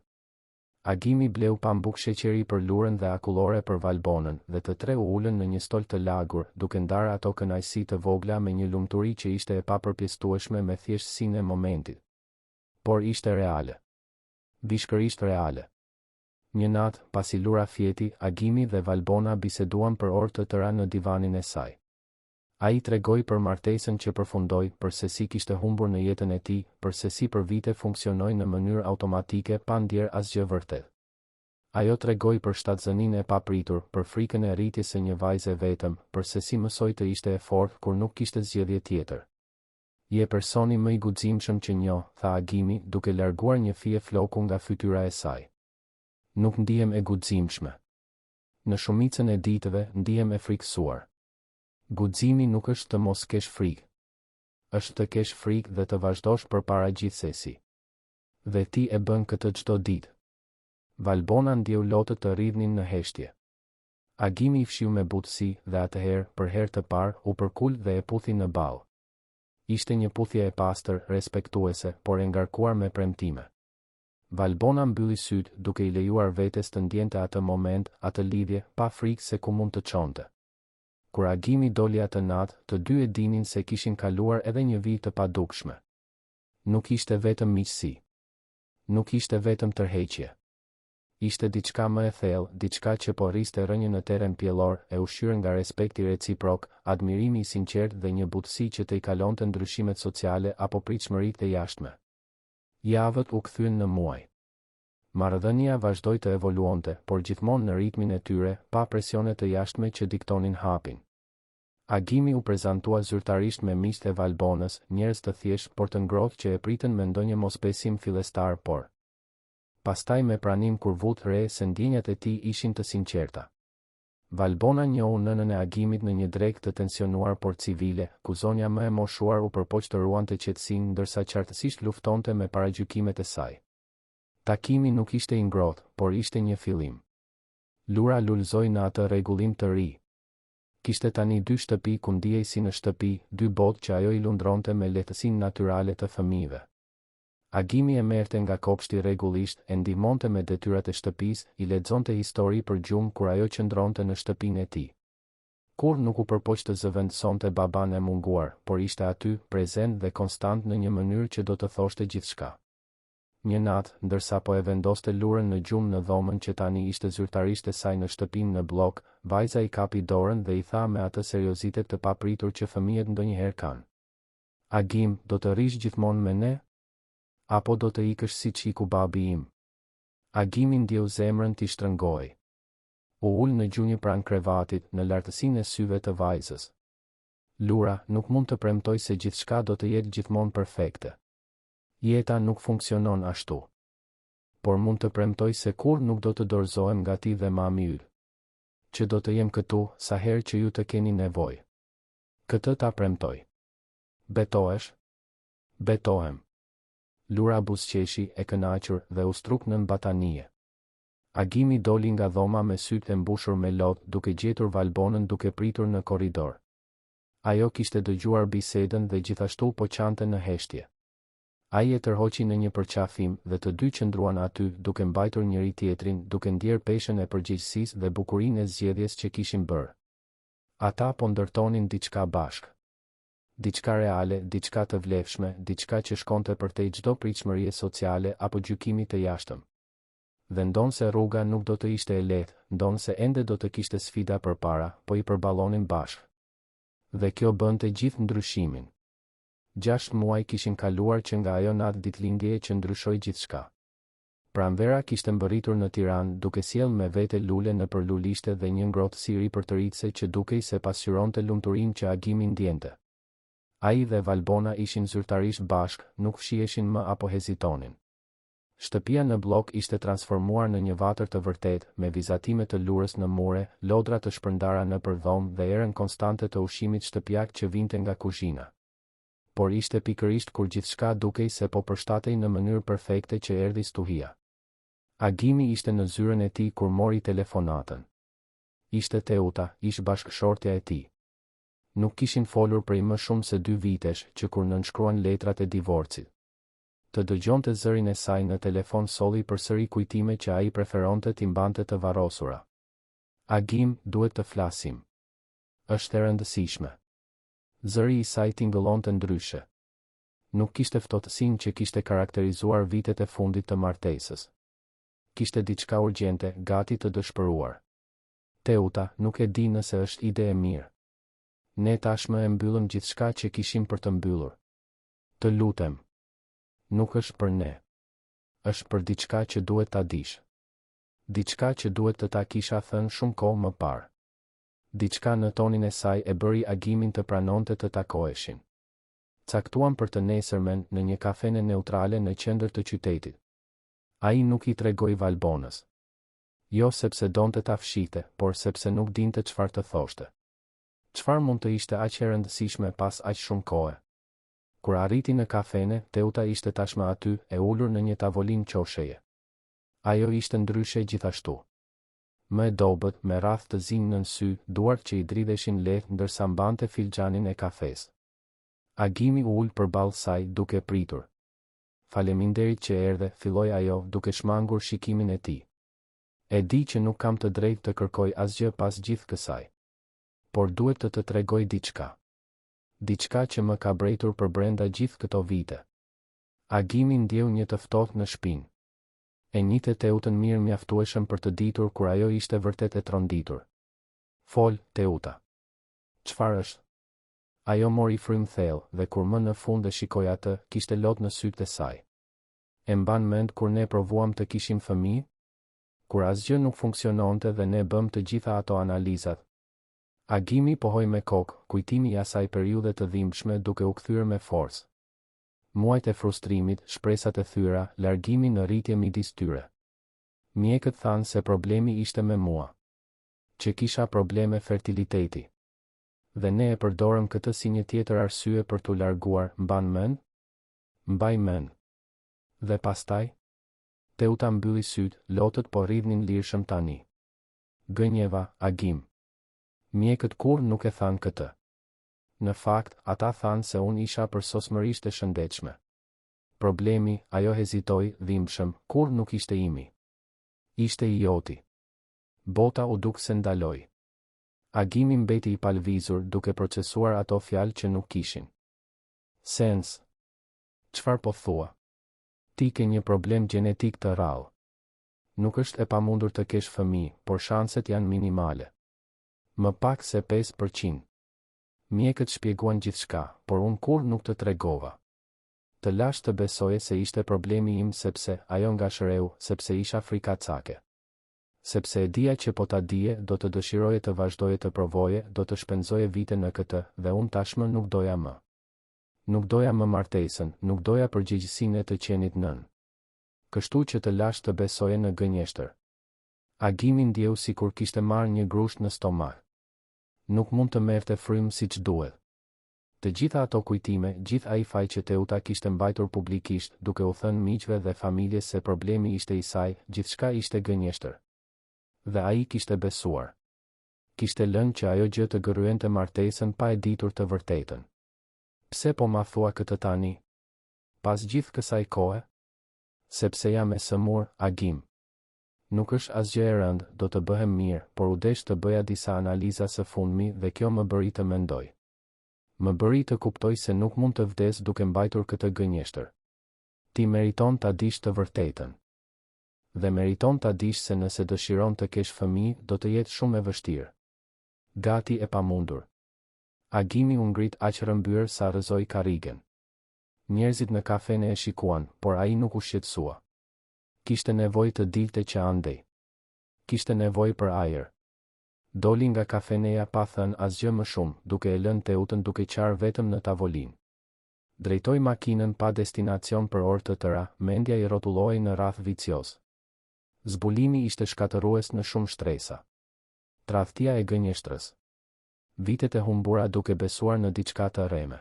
Agimi bleu pambuk sheqeri për Lurën dhe akullore për Valbonën, dhe të tre u ulën në një stol të lagur, duke ndarë ato kënaqësi të vogla me një lumturi që ishte e papërpjestueshme me thjeshtësinë e momentit. Por ishte reale. Vishkërisht reale. Një natë, pasi Lura fjeti, Agimi dhe Valbona biseduan për orë të tëra në divanin e saj. Ai tregoi për martesën që përfundoi, për se si kishte humbur në jetën e tij, për se si për vite funksionoi në mënyrë automatike pa ndier asgjë vërtet. Ajo tregoi për shtatzëninë e papritur, për frikën e rritjes së një vajze vetëm, për se si mësoi të ishte e fortë kur nuk kishte zgjedhje tjetër. Je personi më i guximshëm që njoh, tha Agimi, duke larguar një fije floku nga fytyra e saj. Nuk ndihem e guximshme. Në shumicën e ditëve, ndihem e frikësuar. Guximi nuk është të mos kesh frikë. Është të kesh frikë dhe të vazhdosh përpara gjithsesi. Dhe ti e bën këtë çdo ditë. Valbona ndjeu lotët të rridhnin në heshtje. Agimi i fshiu me butësi dhe atëherë, për herë të parë, u përkul dhe e puthi në ball. Ishte një puthje e pastër, respektuese, por e ngarkuar me premtime. Valbona mbylli syt duke I lejuar vetes të ndjente atë moment, atë lidhje, pa frikë se ku mund të çonte. Kur Agimi doli atë natë, të dy e dinin se kishin kaluar edhe një vit të padukshme. Nuk ishte vetëm miqësi. Nuk ishte vetëm tërheqje. Ishte diçka më e thellë, diçka që po rriste rënjën në terren pjellor, e ushqyer nga respekti reciprok, admirimi I sinqert dhe një butësi që të I kalonte ndryshimet sociale apo pritshmëritë e jashtme. Javët u kthyen në muaj. Marrëdhënia vazhdoi të evoluonte, por gjithmonë në ritmin e tyre, pa presione të jashtme që diktonin hapin. Agimi u prezantua zyrtarisht me miqtë e Valbonës, njerëz të thjeshtë por të ngrohtë që e pritën me ndonjë mosbesim fillestar, por pastaj me pranim kur vut re se ndjenjat e tij ishin të sinqerta. Valbona njohu nënën e Agimit në një drekë të tensionuar por civile, ku zonja më e moshuar u përpoq të ruante qetësinë ndërsa qartësisht luftonte me paragjykimet e saj. Takimi nuk ishte I ngrohtë, por ishte një fillim. Lura lulëzoi në atë rregullim të ri. Kishte tani dy shtëpi ku ndjej si në shtëpi, dy botë që ajo I lundronte me lehtësinë natyrale të fëmijëve. Agimi e merrte nga kopshti rregullisht, e ndihmonte me detyrat e shtëpisë, I lexonte histori për gjumë kur ajo qëndronte në shtëpinë e tij. Kur nuk u përpoq të zëvendësonte baban e munguar, por ishte aty, prezent dhe konstant në një mënyrë që do të thoshte gjithçka. Një natë, ndërsa po e vendoste Lurën në gjumë në dhomën që tani ishte zyrtarisht e saj në shtëpinë në blok, vajza I kapi dorën dhe I tha me atë seriozitet të papritur që fëmijët ndonjëherë kanë. Agim, do të rish gjithmonë me ne? Apo do të ikësh siç iku babi im? Agimi ndjeu zemrën t'i shtrëngoi. U ul në gjunjë pranë krevatit, në lartësinë e syve të vajzës. Lura, nuk mund të premtoj se gjithçka do të jetë gjithmonë perfekte. Jeta nuk funksionon ashtu. Por mund të premtoj se kur nuk do të dorëzohem nga ti dhe mami yll. Që do të jem këtu, sa herë që ju të keni nevojë. Këtë ta premtoj. Betohesh? Betohem. Lura buzëqeshi, e kënaqur, dhe u struk nën batanie. Agimi doli nga dhoma me sytë e mbushur me lodh, duke gjetur Valbonën duke pritur në korridor. Ajo kishte dëgjuar bisedën dhe gjithashtu po qante në heshtje. Ai e tërhoqi në një përqafim dhe të dy qëndruan aty, duke mbajtur njëri tjetrin, duke ndier peshën e përgjegjësisë dhe bukurinë e zgjedhjes që kishin bërë. Ata po ndërtonin diçka bashkë. Diçka reale, diçka të vlefshme, diçka që shkonte përtej çdo pritshmërie sociale apo gjykimi të jashtëm. Dhe ndonse rruga nuk do të ishte e lehtë, ndonse ende do të kishte sfida përpara, po I përballonin bashkë. Dhe kjo bënte gjithë ndryshimin. 6 muaj kishin kaluar që nga ajo natë ditëlindjeje që ndryshoi gjithçka. Pranvera kishte mbërritur në Tiranë, duke sjellë me vete lule në përlulishte dhe një ngrohtësi ripërtëritse që dukej se pasqyronte lumturinë që Agimi ndjente. Ai dhe Valbona ishin zyrtarisht bashkë, nuk fshiheshin më apo hezitonin. Shtëpia në blok ishte transformuar në një vatër të vërtet, me vizatime të Lurës në mure, lodra të shpërndara nëpër dhomë dhe erën konstante të ushqimit shtëpiak që vinte nga kuzhina. Por ishte pikërisht kur gjithçka dukej se po përshtatej në mënyrë perfekte që erdhi stuhia. Agimi ishte në zyrën e tij kur mori telefonatën. Ishte Teuta, ish bashkëshortja e tij. Nuk kishin folur prej më shumë se 2 vitesh, që kur nënshkruan letrat e divorcit. Të dëgjonte zërin e saj në telefon solli përsëri kujtime që ai preferonte t'i mbante të varrosura. Agim, duhet të flasim. Është e rëndësishme. Zëri I saj tingëllonte ndryshe. Nuk kishte ftohtësinë që kishte karakterizuar vitet e fundit të martesës. Kishte diçka urgjente, gati të dëshpëruar. Teuta, nuk e di nëse është ide e mirë. Ne tashmë e mbyllëm gjithçka që kishim për të mbyllur. Të lutem. Nuk është për ne. Është për diçka që duhet ta dish. Diçka që duhet të ta kisha thënë shumë kohë më parë. Diçka në tonin e saj e bëri Agimin të pranonte të takoheshin. Caktuan për të nesërmen në një kafene neutrale në qendër të qytetit. Ai nuk I tregoi Valbonës. Jo sepse donte ta fshihte, por sepse nuk dinte çfarë të thoshte. Çfarë mund të ishte aq e rëndësishme pas aq shumë kohe? Kur arriti në kafene, Teuta ishte tashmë aty, e ulur në një tavolinë qosheje. Ajo ishte ndryshe gjithashtu. Më e dobët, me radhë të zinj nën sy, duart që I dridheshin lehtë ndërsa mbante filxhanin e kafes. Agimi u ul përballë saj duke pritur. faleminderit që erdhe, filloi ajo, duke shmangur shikimin e tij. E di që nuk kam të drejtë të kërkoj asgjë pas gjithë kësaj. Por duhet të tregoj diçka. Diçka që më ka brejtur për brenda gjithë këto vite. Agimi ndjeu një të ftohtë në shpinë. E njite Teutën mirë mjaftueshëm për të ditur kur ajo ishte vërtet e tronditur. Fol, Teuta. Çfarë është? Ajo mori frym thellë dhe kur më në fund e shikoi atë, kishte lot në sytë e saj. E mban mend kur ne provuam të kishim fëmijë? Kur asgjë nuk funksiononte dhe ne bëm të gjitha ato analizat. Agimi pohoi me kokë, kujtimi i asaj periudhe të dhimbshme duke u kthyer me forcë. Muajt e frustrimit, shpresat e thyra, largimi në rritje midis tyre. Mjekët thanë se problemi ishte me mua. Që kisha probleme fertiliteti. Dhe ne e përdorëm këtë si një tjetër arsye për t'u larguar, mban mend? Mbaj mend. Dhe pastaj? Teuta mbylli syt, lotët po rridhnin lirshëm tani. Gënjeva, Agim. Mjekët kur nuk e thanë këtë. Në fakt, ata thanë se unë isha përsosmërisht e shëndetshme. Problemi, ajo hezitoi, dhimbshëm, kur nuk ishte imi. Ishte i joti. Bota u duk se ndaloi. Agimi mbeti i palvizur duke procesuar ato fjalë që nuk kishin sens. Çfarë po thua? Ti ke një problem gjenetik të rrallë. Nuk është e pamundur të kesh fëmijë, por shanset janë minimale. Më pak se 5%. Mjekët shpjeguan gjithçka, por unë kur nuk të tregova. Të lash të besoje se ishte problemi im sepse ajo nga shëreu, sepse isha frikacake. Sepse e dija që po ta dije, do të dëshiroje të vazhdoje të provoje, do të shpenzoje vite në këtë, dhe unë tashmë nuk doja më. Nuk doja më martesën, nuk doja përgjegjësinë e të qenit nën. Kështu që të lash të besoje në gënjeshtër. Agimi ndjeu sikur kishte marrë një grusht në stomak. Nuk mund të merrte frym siç duhet. Të gjitha ato kujtime, gjithë ai faj që Teuta kishte mbajtur publikisht, duke u thënë miqve dhe familjes se problemi ishte i saj, gjithçka ishte gënjeshtër. Dhe ai kishte besuar. Kishte lënë që ajo gjë të gërryente martesën pa e ditur të vërtetën. Pse po ma thua këtë tani? Pas gjithë kësaj kohe? Sepse jam e sëmur, Agim. Nuk është asgjë e rëndë, do të bëhem mirë, por u desh të bëja disa analiza së fundmi dhe kjo më bëri të mendoj. Më bëri të kuptoj se nuk mund të vdes duke mbajtur këtë gënjeshtër. Ti meriton ta dish të vërtetën. Dhe meriton ta dish se nëse dëshiron të kesh fëmijë, do të jetë shumë e vështirë. Gati e pamundur. Agimi u ngrit aq rrëmbyer sa rrëzoi karrigen. Njerëzit në kafene e shikuan, por ai nuk u shqetësua. Kishte nevojë të dilte që andej. Kishte nevojë për ajër. Doli nga kafeneja pa thënë asgjë më shumë, duke e lënë Teutën duke qarë vetëm në tavolinë. Drejtoi makinën pa destinacion për orë të tëra, mendja i rrotullohej në rrath vicioz. Zbulimi ishte shkatërues në shumë shtresa. Tradhtia e gënjeshtrës. Vitet e humbura duke besuar në diçka të rreme.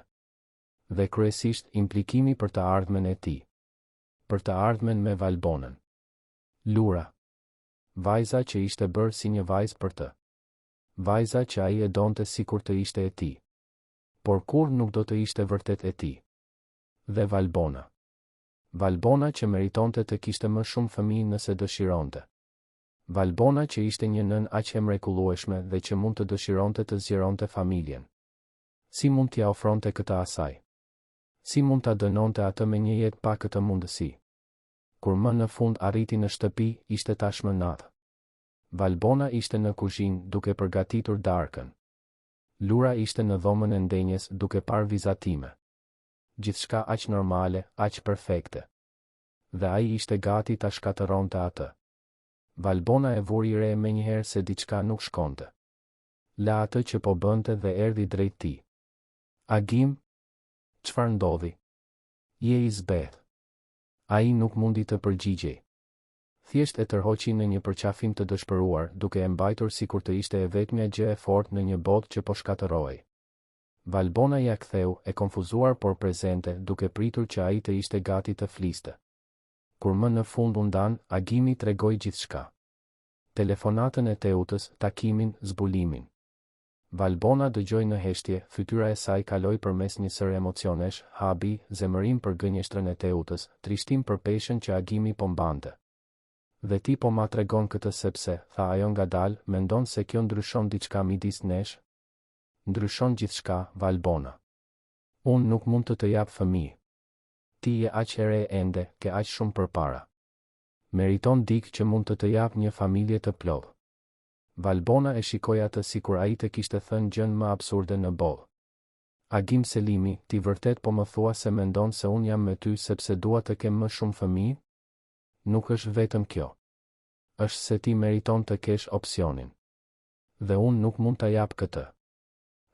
Dhe kryesisht implikimi për të ardhmen e tij. Për të ardhmen me Valbonën. Lura. Vajza që ishte bërë si një vajzë për të. Vajza që ai e donte sikur të ishte e tij. Por kur nuk do të ishte vërtet e tij. Dhe Valbona. Valbona që meritonte të kishte më shumë fëmijë nëse dëshironte. Valbona që ishte një nën aq e mrekullueshme dhe që mund të dëshironte të zgjeronte familjen. Si mund t'ia ofronte këtë asaj? Si mund ta dënonte atë me një jetë pa këtë mundësi? Kur më në fund arriti në shtëpi, ishte tashmë natë. Valbona ishte në kuzhinë duke përgatitur darkën. Lura ishte në dhomën e ndenjes duke parë vizatime. Gjithçka aq normale, aq perfekte. Dhe ai ishte gati ta shkatëronte atë. Valbona e vuri re menjëherë se diçka nuk shkonte. La atë që po bënte dhe erdhi drejt tij. Agim? Çfarë ndodhi? Je i zbeth. Ai nuk mundi të përgjigjej. Thjesht e tërhoqi në një përqafim të dëshpëruar, duke e mbajtur sikur të ishte e vetmja gjë e fortë në një botë që po shkatërrohej. Valbona ja ktheu, e konfuzuar por prezente, duke pritur që ai të ishte gati të fliste. Kur më në fund u ndan, Agimi tregoi gjithçka. Telefonatën e Teutës, takimin, zbulimin. Valbona dëgjoi në heshtje, fytyra e saj kaloi përmes një sër emocionesh, habi, zemërim për gënjeshtrën e Teutës, trishtim për peshën që Agimi po mbante. Dhe ti po ma tregon këtë sepse, tha ajo ngadalë, mendon se kjo ndryshon diçka midis nesh? Ndryshon gjithçka, Valbona. Unë nuk mund të jap fëmijë. Ti je aq e re ende, ke aq shumë përpara. Meriton dikë që mund të jap një familje të plotë. Valbona e shikoi atë sikur ai të kishte thënë gjën më absurde në botë. Agim Selimi, ti vërtet po më thua se mendon se unë jam me ty sepse dua të kem më shumë fëmijë? Nuk është vetëm kjo. Është se ti meriton të kesh opsionin. Dhe unë nuk mund të jap këtë.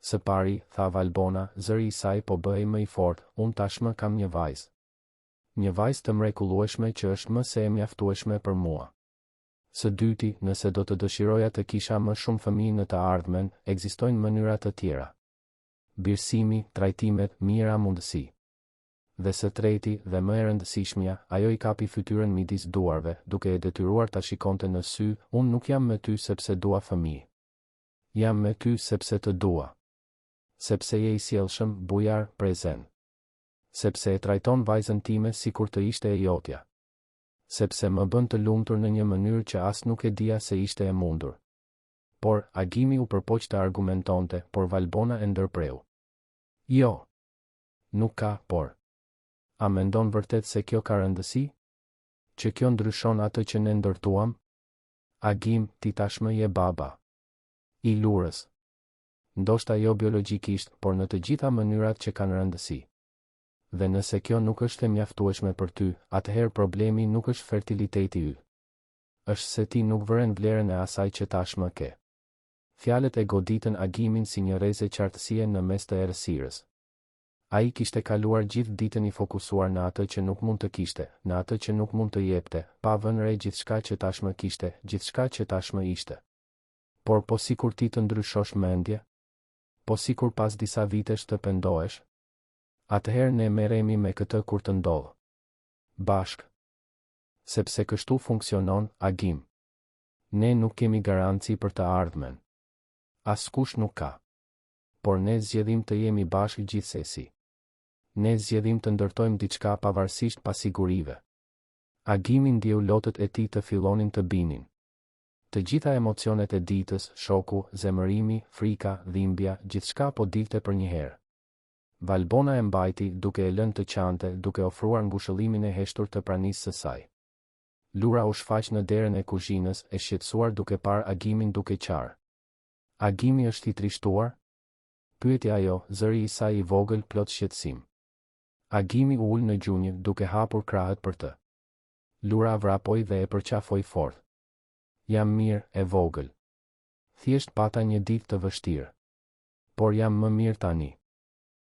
Së pari, tha Valbona, zëri i saj po bëhej më i fortë, unë tashmë kam një vajzë. Një vajzë të mrekullueshme që është më se e mjaftueshme për mua. Së dyti, nëse do të dëshiroja të kisha më shumë fëmijë në të ardhmen, ekzistojnë mënyra të tjera. Birësimi, trajtimet, mira mundësi. Dhe së treti, dhe më e rëndësishmja, ajo i kapi fytyrën midis duarve, duke e detyruar ta shikonte në sy, unë nuk jam me ty sepse dua fëmijë. Jam me ty sepse të dua. Sepse je i sjellshëm, bujar, prezent. Sepse e trajton vajzën time sikur të ishte e jotja. Sepse më bën të lumtur në një mënyrë që as nuk e dija se ishte e mundur. Por, Agimi u përpoq të argumentonte, por Valbona e ndërpreu. Jo. Nuk ka, por. A mendon vërtet se kjo ka rëndësi? Që kjo ndryshon atë që ne ndërtuam? Agim, ti tashmë je baba. I lurës. Ndoshta jo biologjikisht, por në të gjitha mënyrat që kanë rëndësi. Dhe nëse kjo nuk është e mjaftueshme për ty, atëherë problemi nuk është fertiliteti yt. Është se ti nuk vëren vlerën e asaj që tashmë ke. Fjalët e goditën Agimin si një rrezë qartësie në mes të errësirës. Ai kishte kaluar gjithë ditën i fokusuar në atë që nuk mund të kishte, në atë që nuk mund të jepte, pa vënë re gjithçka që tashmë kishte, gjithçka që tashmë ishte. Por po sikur ti të ndryshosh mendje? Po sikur pas disa vitesh të pendohesh? Atëherë ne merremi me këtë kur të ndodh. Bashk. Sepse kështu funksionon, Agim. Ne nuk kemi garanci për të ardhmen. Askush nuk ka. Por ne zgjedhim të jemi bashkë gjithsesi. Ne zgjedhim të ndërtojmë diçka pavarësisht pasigurive. Agimi ndjeu lotët e tij të fillonin të binin. Të gjitha emocionet e ditës, shoku, zemërimi, frika, dhimbja, gjithçka po dilte për një herë. Valbona e mbajti, duke e lënë të qante, duke ofruar ngushëllimin e heshtur të pranisë së saj. Lura u shfaq në derën e kuzhinës, e shqetësuar duke parë Agimin duke qarë. Agimi është i trishtuar? Pyeti ajo, zëri i saj i vogël plot shqetësim. Agimi u ul në gjunjë, duke hapur krahët për të. Lura vrapoi dhe e përqafoi fort. Jam mirë, e vogël. Thjesht pata një ditë të vështirë. Por jam më mirë tani.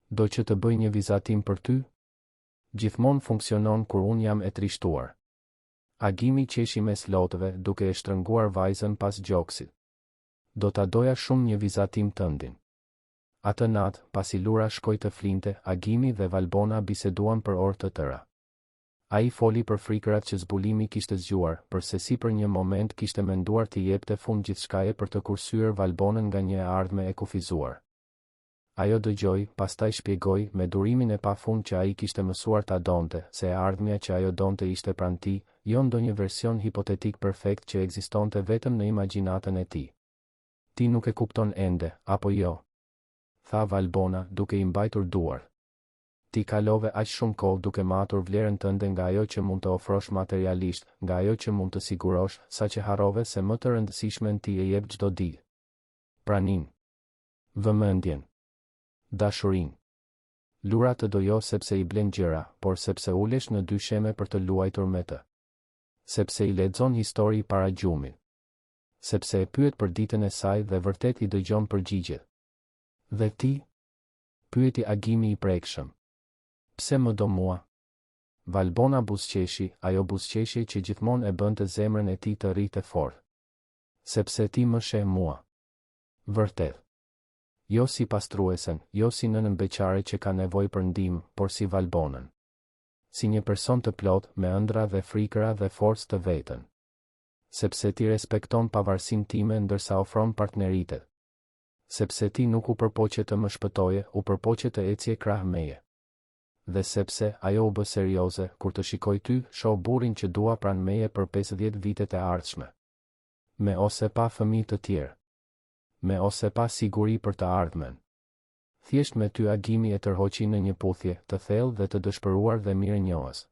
Do që të bëj një vizatim për ty? Gjithmonë funksionon kur unë jam e trishtuar. Agimi qeshi mes lotëve, duke e shtrënguar vajzën pas gjoksit. Do ta doja shumë një vizatim tëndin. Atë natë, pasi Lura shkoi të flinte, Agimi dhe Valbona biseduan për orë të tëra. Ai foli për frikërat që zbulimi kishte zgjuar, për se si për një moment kishte menduar t'i jepte fund gjithçkaje për të kursyer Valbonën nga një e ardhme e kufizuar. Ajo dëgjoi, pastaj shpjegoi me durimin e pafund që ai kishte mësuar ta donte, se e ardhmja që ajo donte ishte pranë tij, jo ndonjë version hipotetik perfekt që ekzistonte vetëm në imagjinatën e tij. Ti nuk e kupton ende, apo jo? Tha Valbona, duke i mbajtur duar. Ti kalove aq shumë kohë duke matur vlerën tënde nga ajo që mund të ofrosh materialisht, nga ajo që mund të sigurosh, saqë harrove se më të rëndësishmen ti e jep çdo ditë. Pranin. Vëmendjen. Dashurin. Lura të dojo sepse i blen gjëra, por sepse ulesh në dysheme për të luajtur me të. Sepse i lexon histori para gjumit. Sepse e pyet për ditën e saj dhe vërtet i dëgjon përgjigjet. Dhe ti? Pyeti Agimi i prekshëm. Pse më do mua? Valbona buzëqeshi, ajo buzëqeshje që gjithmonë e bënte zemrën e tij të rritë fort. Sepse ti më sheh mua. Vërtet. Jo si pastruesen, jo si nënën beqare që ka nevojë për ndihmë, por si Valbonën. Si një person të plot, me ëndra dhe frikëra dhe forcë të vetën. Sepse ti respekton pavarësinë time ndërsa ofron partneritet. Sepse ti nuk u përpoqe të më shpëtoje, u përpoqe të ecje krah meje. Dhe sepse ajo u bë serioze, kur të shikoj ty, shoh burrin që dua pranë meje për 50 vitet e ardhshme. Me ose pa fëmijë të tjerë. Me ose pa siguri për të ardhmen. Thjesht me ty agimi e tërhoqi në një puthje, të thellë dhe të dëshpëruar dhe mirënjohës.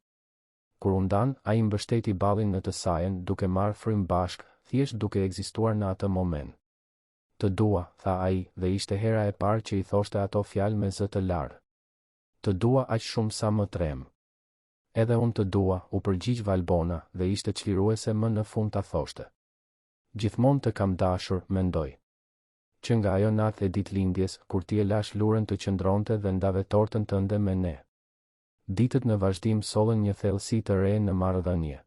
Kur u ndan, ai mbështeti ballin në të sajen, duke marrë frym bashk, thjesht duke ekzistuar në atë moment. Të dua, tha ai, dhe ishte hera e parë që i thoshte ato fjalë me zë të larë. Të dua aq shumë sa më trem. Edhe unë të dua, u përgjigj Valbona, dhe ishte çliruese më në fund ta thoshte. Gjithmonë të kam dashur, mendoj. Që nga ajo natë e ditëlindjes, kur ti e lash lurën të qëndronte dhe ndave tortën tënde me ne. Ditët në vazhdim sollën një thellësi të re në marrëdhënie.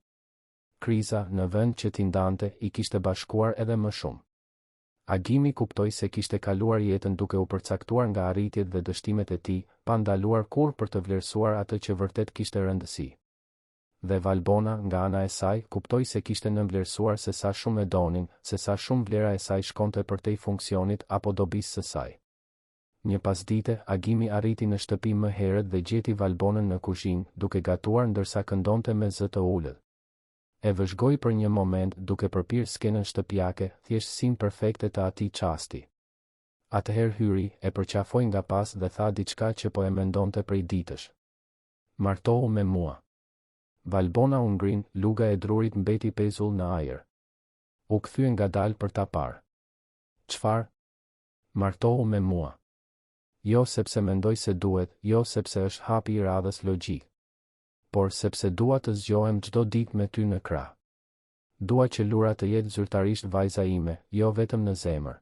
Kriza, në vend që t'i ndante, i kishte bashkuar edhe më shumë. Agimi kuptoi se kishte kaluar jetën duke u përcaktuar nga arritjet dhe dështimet e tij, pa ndaluar kurrë për të vlerësuar atë që vërtet kishte rëndësi. Dhe Valbona, nga ana e saj, kuptoi se kishte nënvlerësuar se sa shumë e donin, se sa shumë vlera e saj shkonte përtej funksionit apo dobisë së saj. Një pasdite, Agimi arriti në shtëpi më herët dhe gjeti Valbonën në kuzhinë, duke gatuar ndërsa këndonte me zë të ulët. E vëzhgoi për një moment duke përpir skenën shtëpiake, thjeshtësinë perfekte të atij çasti. Atëherë hyri, e përqafoi nga pas dhe tha diçka që po e mendonte prej ditësh. Martohu me mua. Valbona u ngrin, luga e drurit mbeti pezull në ajër. U kthye ngadalë për ta parë. Çfarë? Martohu me mua. Jo sepse mendoj se duhet, jo sepse është hapi i radhës logjik. Por sepse dua të zgjohem çdo ditë me ty në krah. Dua që Lura të jetë zyrtarisht vajza ime, jo vetëm në zemër.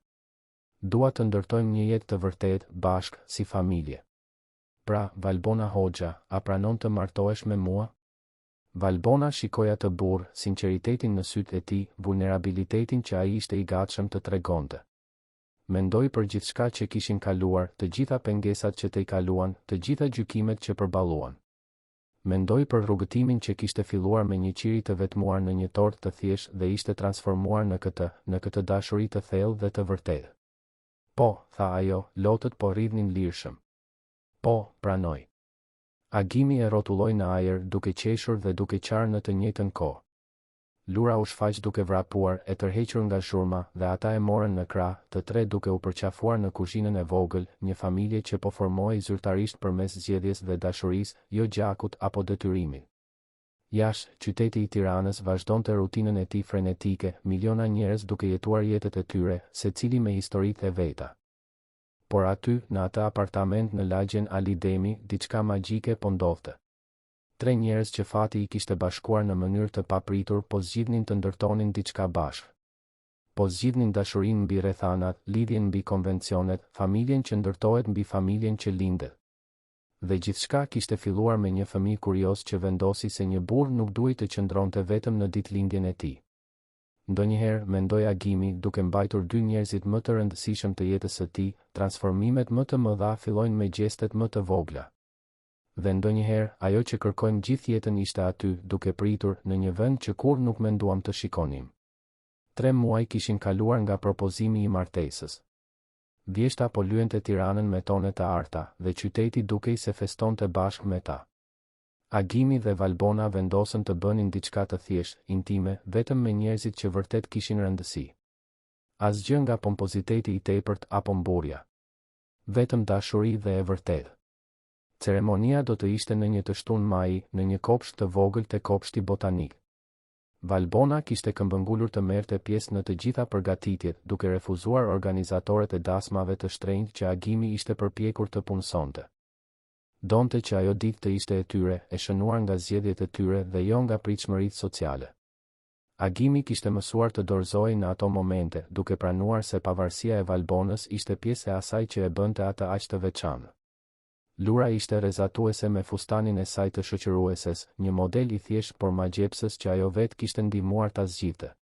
Dua të ndërtojmë një jetë të vërtetë, bashk, si familje. Pra, Valbona Hoxha, a pranon të martohesh me mua? Valbona shikoi atë burr, sinqeritetin në sytë e tij, vulnerabilitetin që ai ishte i gatshëm të tregonte. Mendoi për gjithçka që kishin kaluar, të gjitha pengesat që t'i kaluan, të gjitha gjykimet që përballuan. Mendoi për rrugëtimin që kishte filluar me një qiri të vetmuar në një tort të thjeshtë dhe ishte transformuar në këtë dashuri të thellë dhe të vërtetë. Po, tha ajo, lotët po rridhnin lirshëm. Po, pranoj. Agimi e rrotulloi në ajër, duke qeshur dhe duke qarë në të njëjtën kohë. Lura u shfaq duke vrapuar, e tërhequr nga zhurma, dhe ata e morën në krah, të tre duke u përqafuar në kuzhinën e vogël, një familje që po formohej zyrtarisht përmes zgjedhjes dhe dashurisë, jo gjakut apo detyrimit. Jashtë, qyteti i Tiranës vazhdonte rutinën e tij frenetike, miliona njerëz duke jetuar jetët e tyre, secili me historitë e veta. Por aty, në atë apartament në lagjen Ali Demi, diçka magjike po ndodhte. Tre njerëz që fati i kishte bashkuar në mënyrë të papritur po zgjidhnin të ndërtonin diçka bashkë. Po zgjidhnin dashurinë mbi rrethanat, lidhjen mbi konvencionet, familjen që ndërtohet mbi familjen që lindet. Dhe gjithçka kishte filluar me një fëmijë kurioz që vendosi se një burr nuk duhej të qëndronte vetëm në ditëlindjen e tij. Ndonjëherë, mendoi Agimi, duke mbajtur dy njerëzit më të rëndësishëm të jetës së tij, transformimet më të mëdha fillojnë me gjestet më të vogla. Dhe ndonjëherë, ajo që kërkojmë gjithë jetën ishte aty, duke pritur, në një vend që kurrë nuk menduam të shikonim. 3 muaj kishin kaluar nga propozimi i martesës. Vjeshta po lyente Tiranën me tone të arta, dhe qyteti dukej se festonte bashkë me ta. Agimi dhe Valbona vendosën të bënin diçka të thjeshtë, intime, vetëm me njerëzit që vërtet kishin rëndësi. Asgjë nga pompoziteti i tepërt apo mburja. Vetëm dashuri dhe e vërtetë. Ceremonia do të ishte në një të shtunë maji, në një kopsht të vogël te kopshti botanik. Valbona kishte këmbëngulur të merrte pjesë në të gjitha përgatitjet, duke refuzuar organizatorët e dasmave të shtrenjtë që Agimi ishte përpjekur të punësonte. Donte që ajo ditë të ishte e tyre, e shënuar nga zgjedhjet e tyre dhe jo nga pritshmëritë sociale. Agimi kishte mësuar të dorëzohej në ato momente, duke pranuar se pavarësia e Valbonës ishte pjesë e asaj që e bënte atë aq të veçantë. Lura ishte rrezatuese me fustanin e saj të shoqërueses, një model i thjeshtë por magjepsës që ajo vetë kishte ndihmuar ta zgjidhte.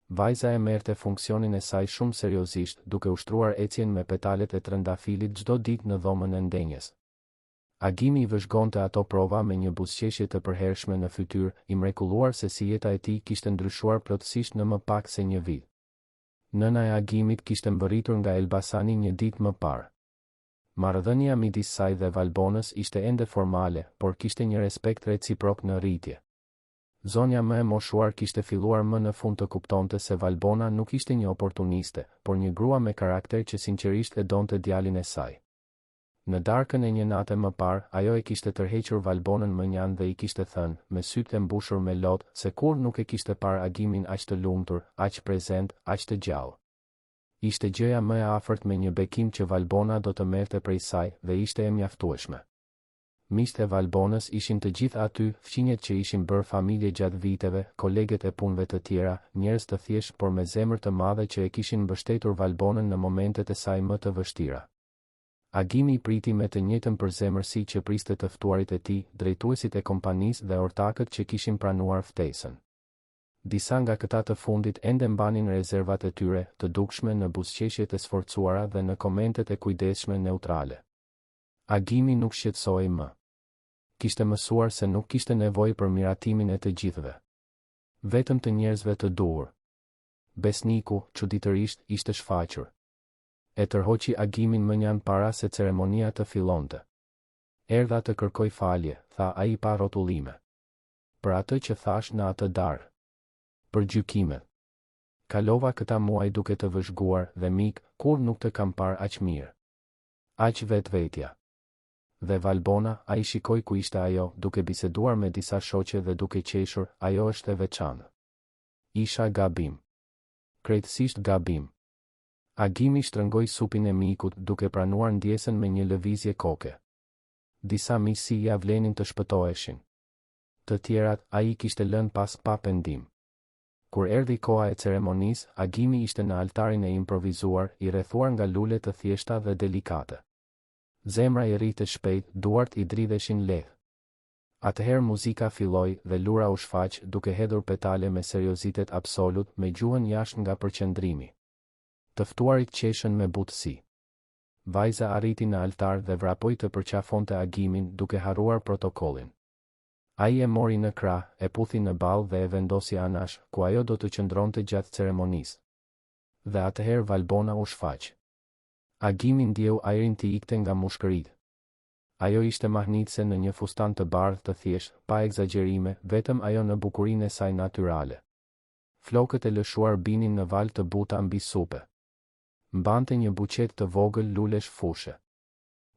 Vajza e merrte funksionin e saj shumë seriozisht, duke ushtruar ecjen me petalet e trëndafilit çdo ditë në dhomën e ndenjes. Agimi i vëzhgonte ato prova me një buzëqeshje të përhershme në fytyrë, i mrekulluar se si jeta e tij kishte ndryshuar plotësisht në më pak se një vit. Nëna e Agimit kishte mbërritur nga Elbasani një ditë më parë. Marrëdhënia midis saj dhe Valbonës ishte ende formale, por kishte një respekt reciprok në rritje. Zonja më e moshuar kishte filluar më në fund të kuptonte se Valbona nuk ishte një oportuniste, por një grua me karakter që sinqerisht e donte djalin e saj. Në darkën e një nate më parë, ajo e kishte tërhequr Valbonën më njanë dhe i kishte thënë, me sytë e mbushur me lot, se kur nuk e kishte parë Agimin aq të lumtur, aq prezent, aq të gjallë. Ishte gjëja më e afërt me një bekim që Valbona do të merrte prej saj dhe ishte e mjaftueshme. Miqtë e Valbonës ishin të gjithë aty, fqinjet që ishin bërë familje gjatë viteve, kolegët e punëve të tjera, njerëz të thjeshtë por me zemër të madhe që e kishin mbështetur Valbonën në momentet e saj më të vështira. Agimi i priti me të njëjtën përzemërsi që priste të ftuarit e tij, drejtuesit e kompanisë dhe ortakët që kishin pranuar ftesën. Disa nga këta të fundit ende mbanin rezervat e tyre, të dukshme në buzëqeshjet e sforcuara dhe në komentet e kujdesshme neutrale. Agimi nuk shqetësohej më. Kishte mësuar se nuk kishte nevojë për miratimin e të gjithëve. Vetëm të njerëzve të duhur. Besniku, çuditërisht, ishte shfaqur. E tërhoqi Agimin më njanë para se ceremonia të fillonte. Erdha të kërkoj falje, tha ai pa rrotullime. Për atë që thash në atë darë. Për gjykimet. Kalova këta muaj duke të vëzhguar dhe mik, kur nuk të kam parë aq mirë. Aq vetvetja. Dhe Valbona, ai shikoi ku ishte ajo, duke biseduar me disa shoqe dhe duke qeshur, ajo është e veçantë. Isha gabim. Krejtësisht gabim. Agimi shtrëngoi supin e mikut duke pranuar ndjesën me një lëvizje koke. Disa miqësi ja vlenin të shpëtoheshin. Të tjerat, ai kishte lënë pas pa pendim. Kur erdhi koha e ceremonisë, Agimi ishte në altarin e improvizuar, i rrethuar nga lule të thjeshta dhe delikate. Zemra i rritë shpejt, duart i dridheshin lehtë. Atëherë muzika filloi dhe lura u shfaq duke hedhur petale me seriozitet absolut, me gjuhën jashtë nga përqendrimi. Të ftuarit qeshën me butësi. Vajza arriti në altar dhe vrapoi të përqafonte Agimin duke harruar protokollin. Ai e mori në krah, e puthi në ballë dhe e vendosi anash, ku ajo do të qëndronte gjatë ceremonisë. Dhe atëherë Valbona u shfaq. Agimi ndjeu ajrin të ikte nga mushkëritë. Ajo ishte mahnitse në një fustan të bardhë të thjeshtë, pa egzagjerime, vetëm ajo në bukurinë e saj natyrale. Flokët e lëshuar binin në val të buta mbi supe. Mbante një buqet të vogël lulesh fushe.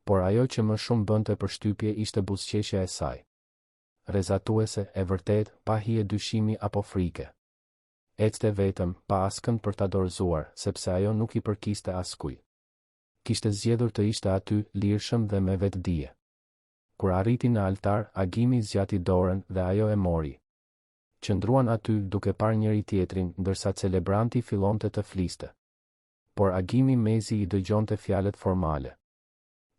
Por ajo që më shumë bënte përshtypje ishte buzëqeshja e saj. Rezatuese, e vërtet, pa hije dyshimi apo frike. Ecte vetëm, pa askënd për ta dorëzuar, sepse ajo nuk i përkiste askujt. Kishte zgjedhur të ishte aty, lirshëm dhe me vetdije. Kur arriti në altar, Agimi zgjati dorën dhe ajo e mori. Qëndruan aty duke parë njëri tjetrin, ndërsa celebranti fillonte të fliste. Por Agimi mezi i dëgjonte fjalët formale.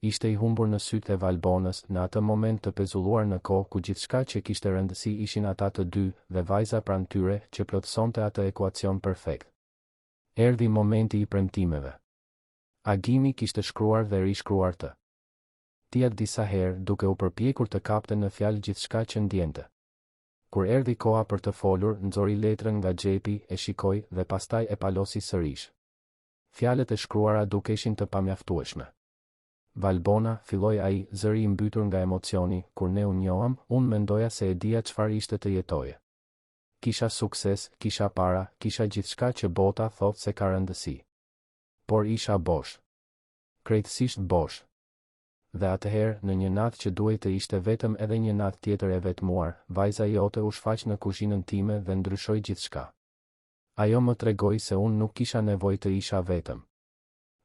Ishte i humbur në sytë e Valbonës, në atë moment të pezulluar në kohë ku gjithçka që kishte rëndësi ishin ata të dy, dhe vajza pranë tyre që plotësonte atë ekuacion perfekt. Erdhi momenti i premtimeve. Agimi kishte shkruar dhe rishkruar të tijat disa herë, duke u përpjekur të kapte në fjalë gjithçka që ndjente. Kur erdhi koha për të folur, nxori letrën nga xhepi, e shikoi dhe pastaj e palosi sërish. Fjalët e shkruara dukeshin të pamjaftueshme. Valbona, filloi ai, zëri i mbytur nga emocioni, kur ne u njohëm, unë mendoja se e dija çfarë ishte të jetoje. Kisha sukses, kisha para, kisha gjithçka që bota thotë se ka rëndësi. Por isha bosh. Krejtësisht bosh. Dhe atëherë, në një natë që duhej të ishte vetëm edhe një natë tjetër e vetmuar, vajza jote u shfaq në kuzhinën time dhe ndryshoi gjithçka. Ajo më tregoi se unë nuk kisha nevojë të isha vetëm.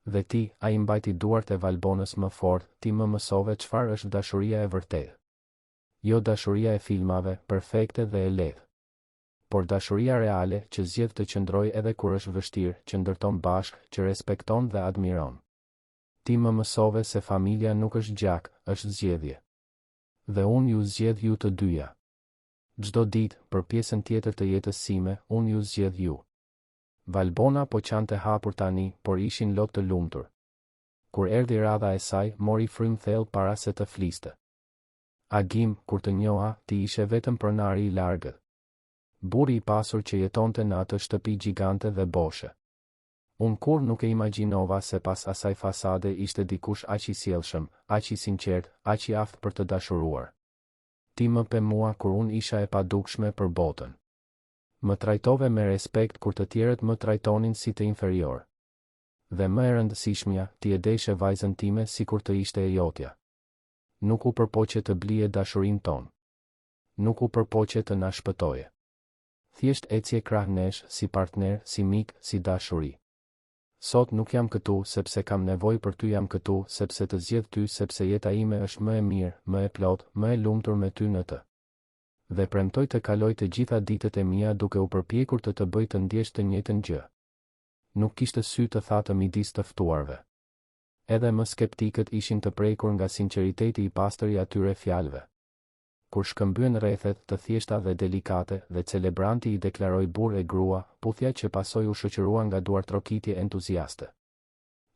Dhe ti, ai mbajti duart e Valbonës më fort, ti më mësove çfarë është dashuria e vërtetë. Jo dashuria e filmave, perfekte dhe e lehtë. Por dashuria reale që zgjedh të qëndrojë edhe kur është vështirë, që ndërton bashkë, që respekton dhe admiron. Ti më mësove se familja nuk është gjak, është zgjedhje. Dhe unë ju zgjedh ju të dyja. Çdo ditë, për pjesën tjetër të jetës sime, unë ju zgjedh ju. Valbona po qante hapur tani, por ishin lot të lumtur. Kur erdhi radha e saj, mori frym thellë para se të fliste. Agim, kur të njoha, ti ishe vetëm pronari i largët. Burri i pasur që jetonte në atë shtëpi gjigante dhe boshe. Unë kur nuk e imagjinova se pas asaj fasade ishte dikush aq i sjellshëm, aq i sinqert, aq i aftë për të dashuruar. Ti më pe mua kur unë isha e padukshme për botën. Më trajtove me respekt kur të tjerët më trajtonin si të inferior. Dhe më e rëndësishmja, ti e deshe vajzën time sikur të ishte e jotja. Nuk u përpoqe të blije dashurinë tonë. Nuk u përpoqe të na shpëtoje. Thjesht ecje krah nesh, si partner, si mik, si dashuri. Sot nuk jam këtu sepse kam nevojë për ty, jam këtu sepse të zgjedh ty, sepse jeta ime është më e mirë, më e plot, më e lumtur me ty në të. Dhe premtoj të kaloj të gjitha ditët e mia duke u përpjekur të bëj të ndjesh të njëjtën gjë. Nuk kishte sy të thatë midis të ftuarve. Edhe më skeptikët ishin të prekur nga sinqeriteti i pastër i atyre fjalëve. Kur shkëmbyen rrethet të thjeshta dhe delikate dhe celebranti i deklaroi burr e grua, puthja që pasoi u shoqërua nga duartrokitje entuziaste.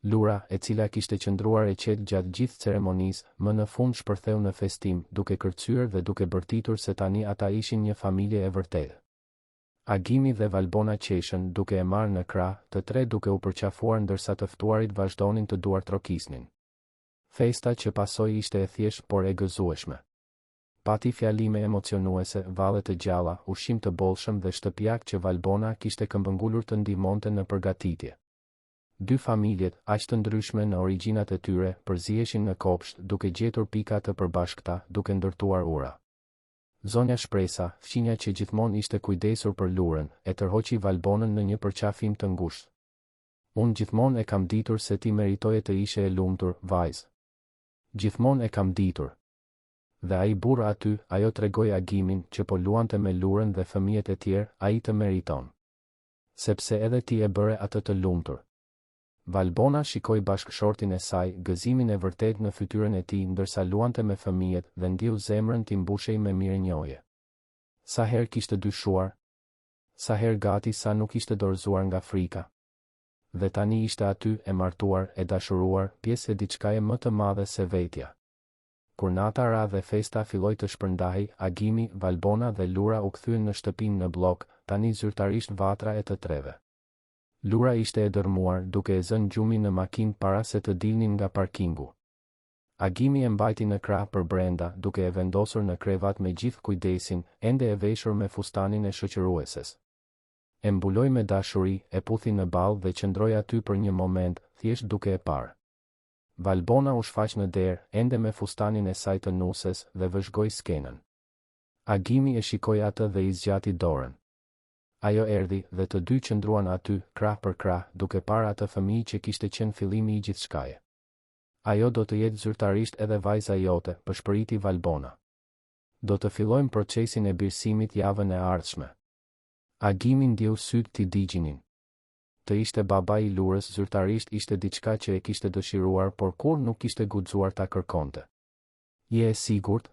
Lura, e cila kishte qëndruar e qetë gjatë gjithë ceremonisë, më në fund shpërtheu në festim, duke kërcyer dhe duke bërtitur se tani ata ishin një familje e vërtetë. Agimi dhe Valbona qeshën duke e marrë në krah, të tre duke u përqafuar ndërsa të ftuarit vazhdonin të duartrokisnin. Festa që pasoi ishte e thjeshtë por e gëzueshme. Pati fjalime emocionuese, valle të gjalla, ushqim të bollshëm dhe shtëpiak që Valbona kishte këmbëngulur të ndihmonte në përgatitje. Dy familjet, aq të ndryshme në origjinat e tyre, përziheshin në kopsht, duke gjetur pika të përbashkëta, duke ndërtuar ura. Zonja Shpresa, fqinja që gjithmonë ishte kujdesur për Lurën, e tërhoqi Valbonën në një përqafim të ngushtë. Unë gjithmonë e kam ditur se ti meritoje të ishe e lumtur, vajzë. Gjithmonë e kam ditur. Dhe ai burr aty, ajo tregoi Agimin që po luante me Lurën dhe fëmijët e tjerë, ai të meriton. Sepse edhe ti e bëre atë të lumtur. Valbona shikoi bashkëshortin e saj, gëzimin e vërtet në fytyrën e tij ndërsa luante me fëmijët dhe ndiu zemrën t'i mbushej me mirënjohje. Sa herë kishte dyshuar, sa herë gati sa nuk ishte dorëzuar nga frika. Dhe tani ishte aty, e martuar, e dashuruar, pjesë e diçkaje më të madhe se vetja. Kur nata ra dhe festa filloi të shpërndahej, Agimi, Valbona dhe Lura u kthyen në shtëpinë në blok, tani zyrtarisht vatra e të treve. Lura ishte e dërmuar, duke e zënë gjumin në makinë para se të dilnin nga parkingu. Agimi e mbajti në krah për brenda, duke e vendosur në krevat me gjithë kujdesin, ende e veshur me fustanin e shoqërueses. E mbuloi me dashuri, e puthi në ballë dhe qëndroi aty për një moment, thjesht duke e parë. Valbona u shfaq në derë, ende me fustanin e saj të nuses, dhe vëzhgoi skenën. Agimi e shikoi atë dhe i zgjati dorën. Ajo erdhi dhe të dy qëndruan aty, krah për krah, duke parë atë fëmijë që kishte qenë fillimi i gjithçkaje. Ajo do të jetë zyrtarisht edhe vajza jote, përshpëriti Valbona. Do të fillojmë procesin e birësimit javën e ardhshme. Agimi ndjeu syt t'i digjinin. Të ishte baba i Lurës zyrtarisht ishte diçka që e kishte dëshiruar, por kur nuk kishte guxuar ta kërkonte. Je e sigurt?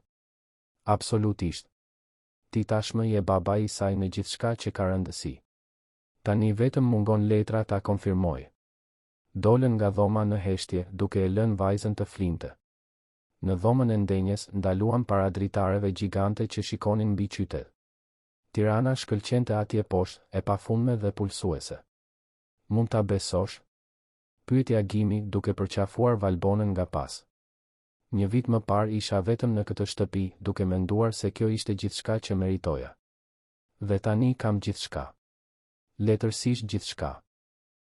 Absolutisht. Ti tashmë je baba i saj në gjithçka që ka rëndësi. Tani vetëm mungon letra ta konfirmoj. Dolën nga dhoma në heshtje, duke e lënë vajzën të flinte. Në dhomën e ndenjes ndaluan para dritareve gjigante që shikonin mbi qytet. Tirana shkëlqente atje poshtë, e pafundme dhe pulsuese. Mund ta besosh? Pyeti Agimi duke përqafuar Valbonën nga pas. Një vit më parë isha vetëm në këtë shtëpi, duke menduar se kjo ishte gjithçka që meritoja. Dhe tani kam gjithçka. Letërsisht gjithçka.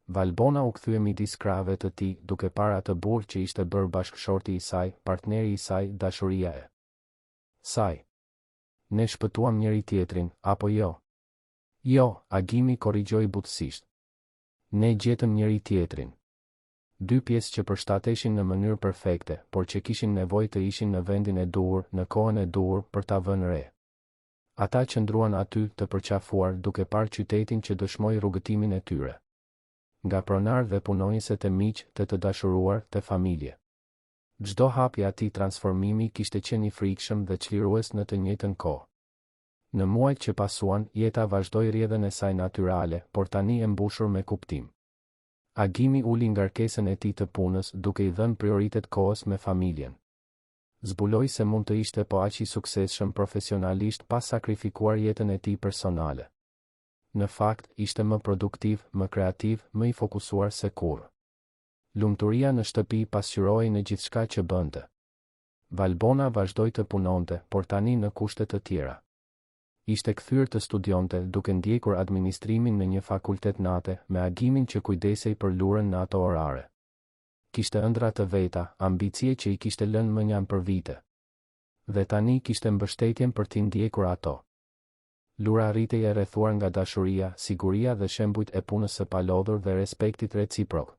Valbona u kthye midis krahëve të tij, duke parë atë burr që ishte bërë bashkëshorti i saj, partneri i saj, dashuria e saj. Ne shpëtuam njëri tjetrin, apo jo? Jo, Agimi korrigjoi butësisht. Ne gjetëm njëri tjetrin. Dy pjesë që përshtateshin në mënyrë perfekte, por që kishin nevojë të ishin në vendin e duhur, në kohën e duhur për ta vënë re. Ata qëndruan aty të përqafuar duke parë qytetin që dëshmoi rrugëtimin e tyre. Nga pronar dhe punonjëse të miq, të dashuruar, të familje. Çdo hap i atij transformimi kishte qenë i frikshëm dhe çlirues në të njëjtën kohë. Në muajt që pasuan, jeta vazhdoi rrjedhën e saj natyrale, por tani e mbushur me kuptim. Agimi uli ngarkesën e tij të punës, duke i dhënë prioritet kohës me familjen. Zbuloi se mund të ishte po aq i suksesshëm profesionalisht pa sakrifikuar jetën e tij personale. Në fakt, ishte më produktiv, më kreativ, më i fokusuar se kurrë. Lumturia në shtëpi pasqyroi në gjithçka që bënte. Valbona vazhdoi të punonte, por tani në kushte të tjera. Ishte kthyer të studionte duke ndjekur administrimin në një fakultet nate, me agimin që kujdesej për lurën në ato orare. Kishte ëndra të veta, ambicie që i kishte lënë mënjan për vite. Dhe tani kishte mbështetjen për t'i ndjekur ato. Lura rritej e rrethuar nga dashuria, siguria dhe shembujt e punës së palodhur dhe respektit reciprok.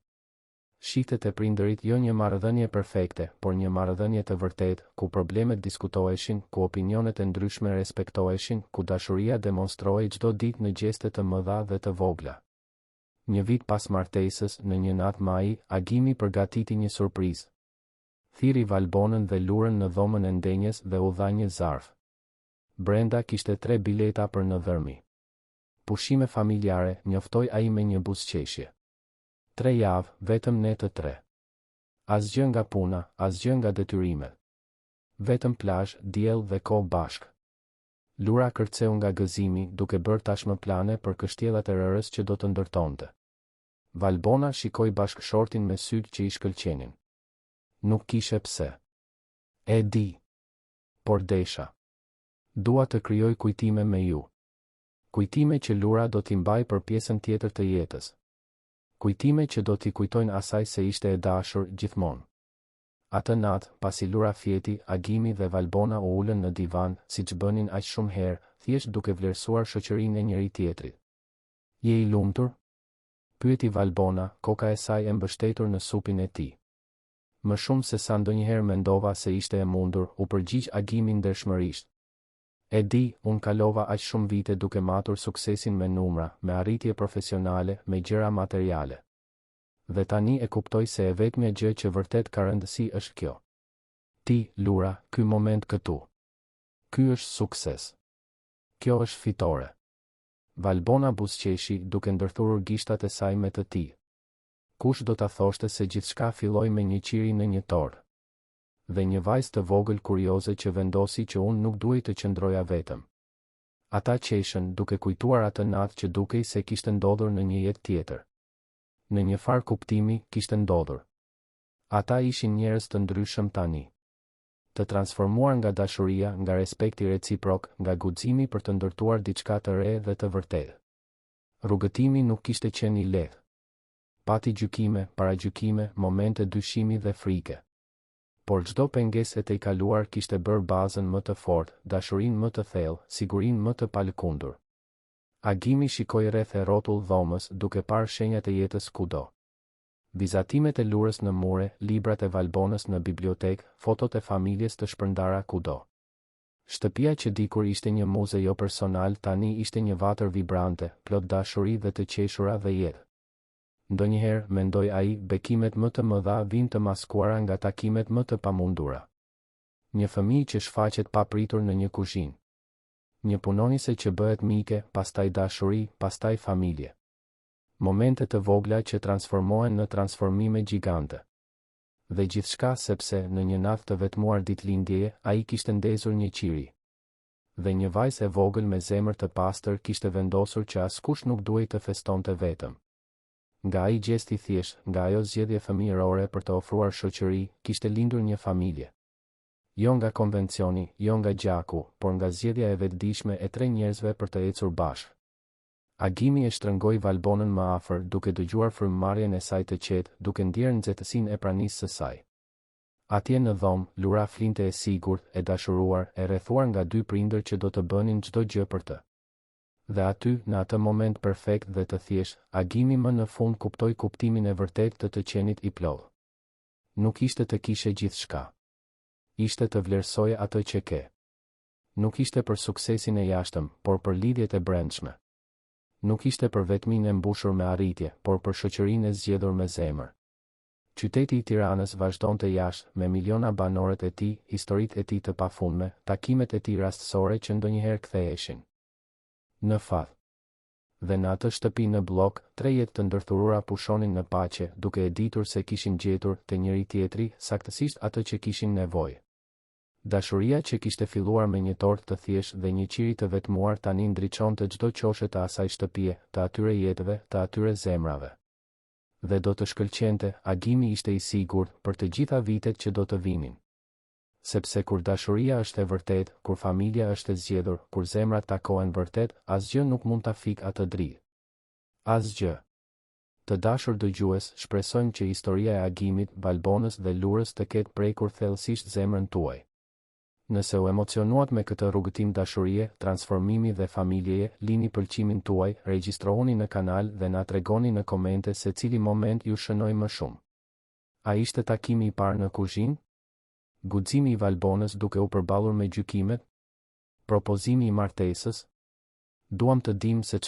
Shihtet e prindërit jo një marrëdhënie perfekte, por një marrëdhënie të vërtetë, ku problemet diskutoheshin, ku opinionet e ndryshme respektoheshin, ku dashuria demonstrohej çdo ditë në gjeste të mëdha dhe të vogla. Një vit pas martesës, në një natë maji, Agimi përgatiti një surprizë. Thiri Valbonën dhe Lurën në dhomën e ndenjes dhe u dha një zarf. Brenda kishte 3 bileta për në dhërmi. Pushime familjare, njoftoi ai me një buzëqeshje. 3 javë, vetëm ne të 3. Asgjë nga puna, asgjë nga detyrimet. Vetëm plazh, diell dhe kohë bashk. Lura kërceu nga gëzimi, duke bërë tashmë plane për kështjellat e rërës që do të ndërtonte. Valbona shikoi bashkëshortin me sy që i shkëlqenin. Nuk kishe pse. E di. Por desha. Dua të krijoj kujtime me ju. Kujtime që Lura do t'i mbaj për pjesën tjetër të jetës. Kujtime që do t'i kujtojnë asaj se ishte e dashur gjithmonë. Atë natë, pasi Lura fjeti, Agimi dhe Valbona u ulën në divan, siç bënin aq shumë herë, thjesht duke vlerësuar shoqërinë e njëri tjetrit. Je i lumtur? Pyeti Valbona, koka e saj e mbështetur në supin e tij. Më shumë se sa ndonjëherë mendova se ishte e mundur, u përgjigj Agimi ndershmërisht. E di, unë kalova aq shumë vite duke matur suksesin me numra, me arritje profesionale, me gjëra materiale. Dhe tani e kuptoj se e vetmja gjë që vërtet ka rëndësi është kjo. Ti, Lura, ky moment këtu. Ky është sukses. Kjo është fitore. Valbona buzëqeshi duke ndërthurur gishtat e saj me të tij. Kush do ta thoshte se gjithçka filloi me një qiri në një tort. Dhe një vajzë të vogël kurioze që vendosi që unë nuk duhej të qëndroja vetëm. Ata qeshën duke kujtuar atë natë që dukej se kishte ndodhur në një jetë tjetër. Në një farë kuptimi, kishte ndodhur. Ata ishin njerëz të ndryshëm tani. Të transformuar nga dashuria, nga respekti reciprok, nga guximi për të ndërtuar diçka të re dhe të vërtetë. Rrugëtimi nuk kishte qenë i lehtë. Pati gjykime, paragjykime, momente dyshimi dhe frike. Por çdo pengesë e kaluar kishte bërë bazën më të fortë, dashurinë më të thellë, sigurinë më të palëkundur. Agimi shikoi rreth e rrotull dhomës, duke parë shenjat e jetës kudo. Vizatimet e Lurës në mure, librat e Valbonës në bibliotekë, fotot e familjes të shpërndara kudo. Shtëpia që dikur ishte një muze jo personal, tani ishte një vatër vibrante, plot dashuri dhe të qeshura dhe jetë. Ndonjëherë, mendoi ai, bekimet më të mëdha vijnë të maskuara nga takimet më të pamundura. Një fëmijë që shfaqet papritur në një kuzhinë. Një punonise që bëhet mike, pastaj dashuri, pastaj familje. Momente të vogla që transformohen në transformime gjigante. Dhe gjithçka sepse në një natë të vetmuar ditëlindjeje, ai kishte ndezur një qiri. Dhe një vajzë e vogël me zemër të pastër kishte vendosur që askush nuk duhej të festonte vetëm. Nga ai gjesti thjesht, nga ajo zgjedhje fëmijërore për të ofruar shoqëri, kishte lindur një familje. Jo nga konvencioni, jo nga gjaku, por nga zgjedhja e vetëdijshme e 3 njerëzve për të ecur bashkë. Agimi e shtrëngoi Valbonën më afër, duke dëgjuar frymëmarrjen e saj të qetë, duke ndjerë nxehtësinë e pranisë së saj. Atje në dhomë, Lura flinte e sigurt, e dashuruar, e rrethuar nga 2 prindër që do të bënin çdo gjë për të. Dhe aty, në atë moment perfekt dhe të thjesht, Agimi më në fund kuptoi kuptimin e vërtetë të qenit i plodh. Nuk ishte të kishe gjithçka. Ishte të vlerësoje atë që ke. Nuk ishte për suksesin e jashtëm, por për lidhjet e brendshme. Nuk ishte për vetminë e mbushur me arritje, por për shoqërinë e zgjedhur me zemër. Qyteti i Tiranës vazhdonte jashtë, me miliona banorët e tij, historitë e tij të pafundme, takimet e tij rastësore që ndonjëherë ktheheshin. Në fat. Dhe në atë shtëpi në blok, 3 jetë të ndërthurura pushonin në paqe, duke e ditur se kishin gjetur te njëri tjetri saktësisht atë që kishin nevojë. Dashuria që kishte filluar me një tort të thjesht dhe një qiri të vetmuar tani ndriçonte çdo qoshe të asaj shtëpie, të atyre jetëve, të atyre zemrave. Dhe do të shkëlqente, agimi ishte i sigurt për të gjitha vitet që do të vinin. Sepse kur dashuria është e vërtet, kur familja është e zgjedhur, kur zemrat takohen vërtet, asgjë nuk mund ta fik atë dridh. Asgjë. Të dashur dëgjues, shpresojmë që historia e agimit, Valbonës dhe Lurës të ketë prekur thellësisht zemrën tuaj. Nëse u emocionuat me këtë rrugëtim dashurie, transformimi dhe familjeje, lini pëlqimin tuaj, regjistrohuni në kanal dhe na tregoni në komente se cili moment ju shënoi më shumë. A ishte takimi i parë në kuzhinë? Guximi i Valbonës duke u përballur me gjykimet? Propozimi i martesës? Duam të dimë se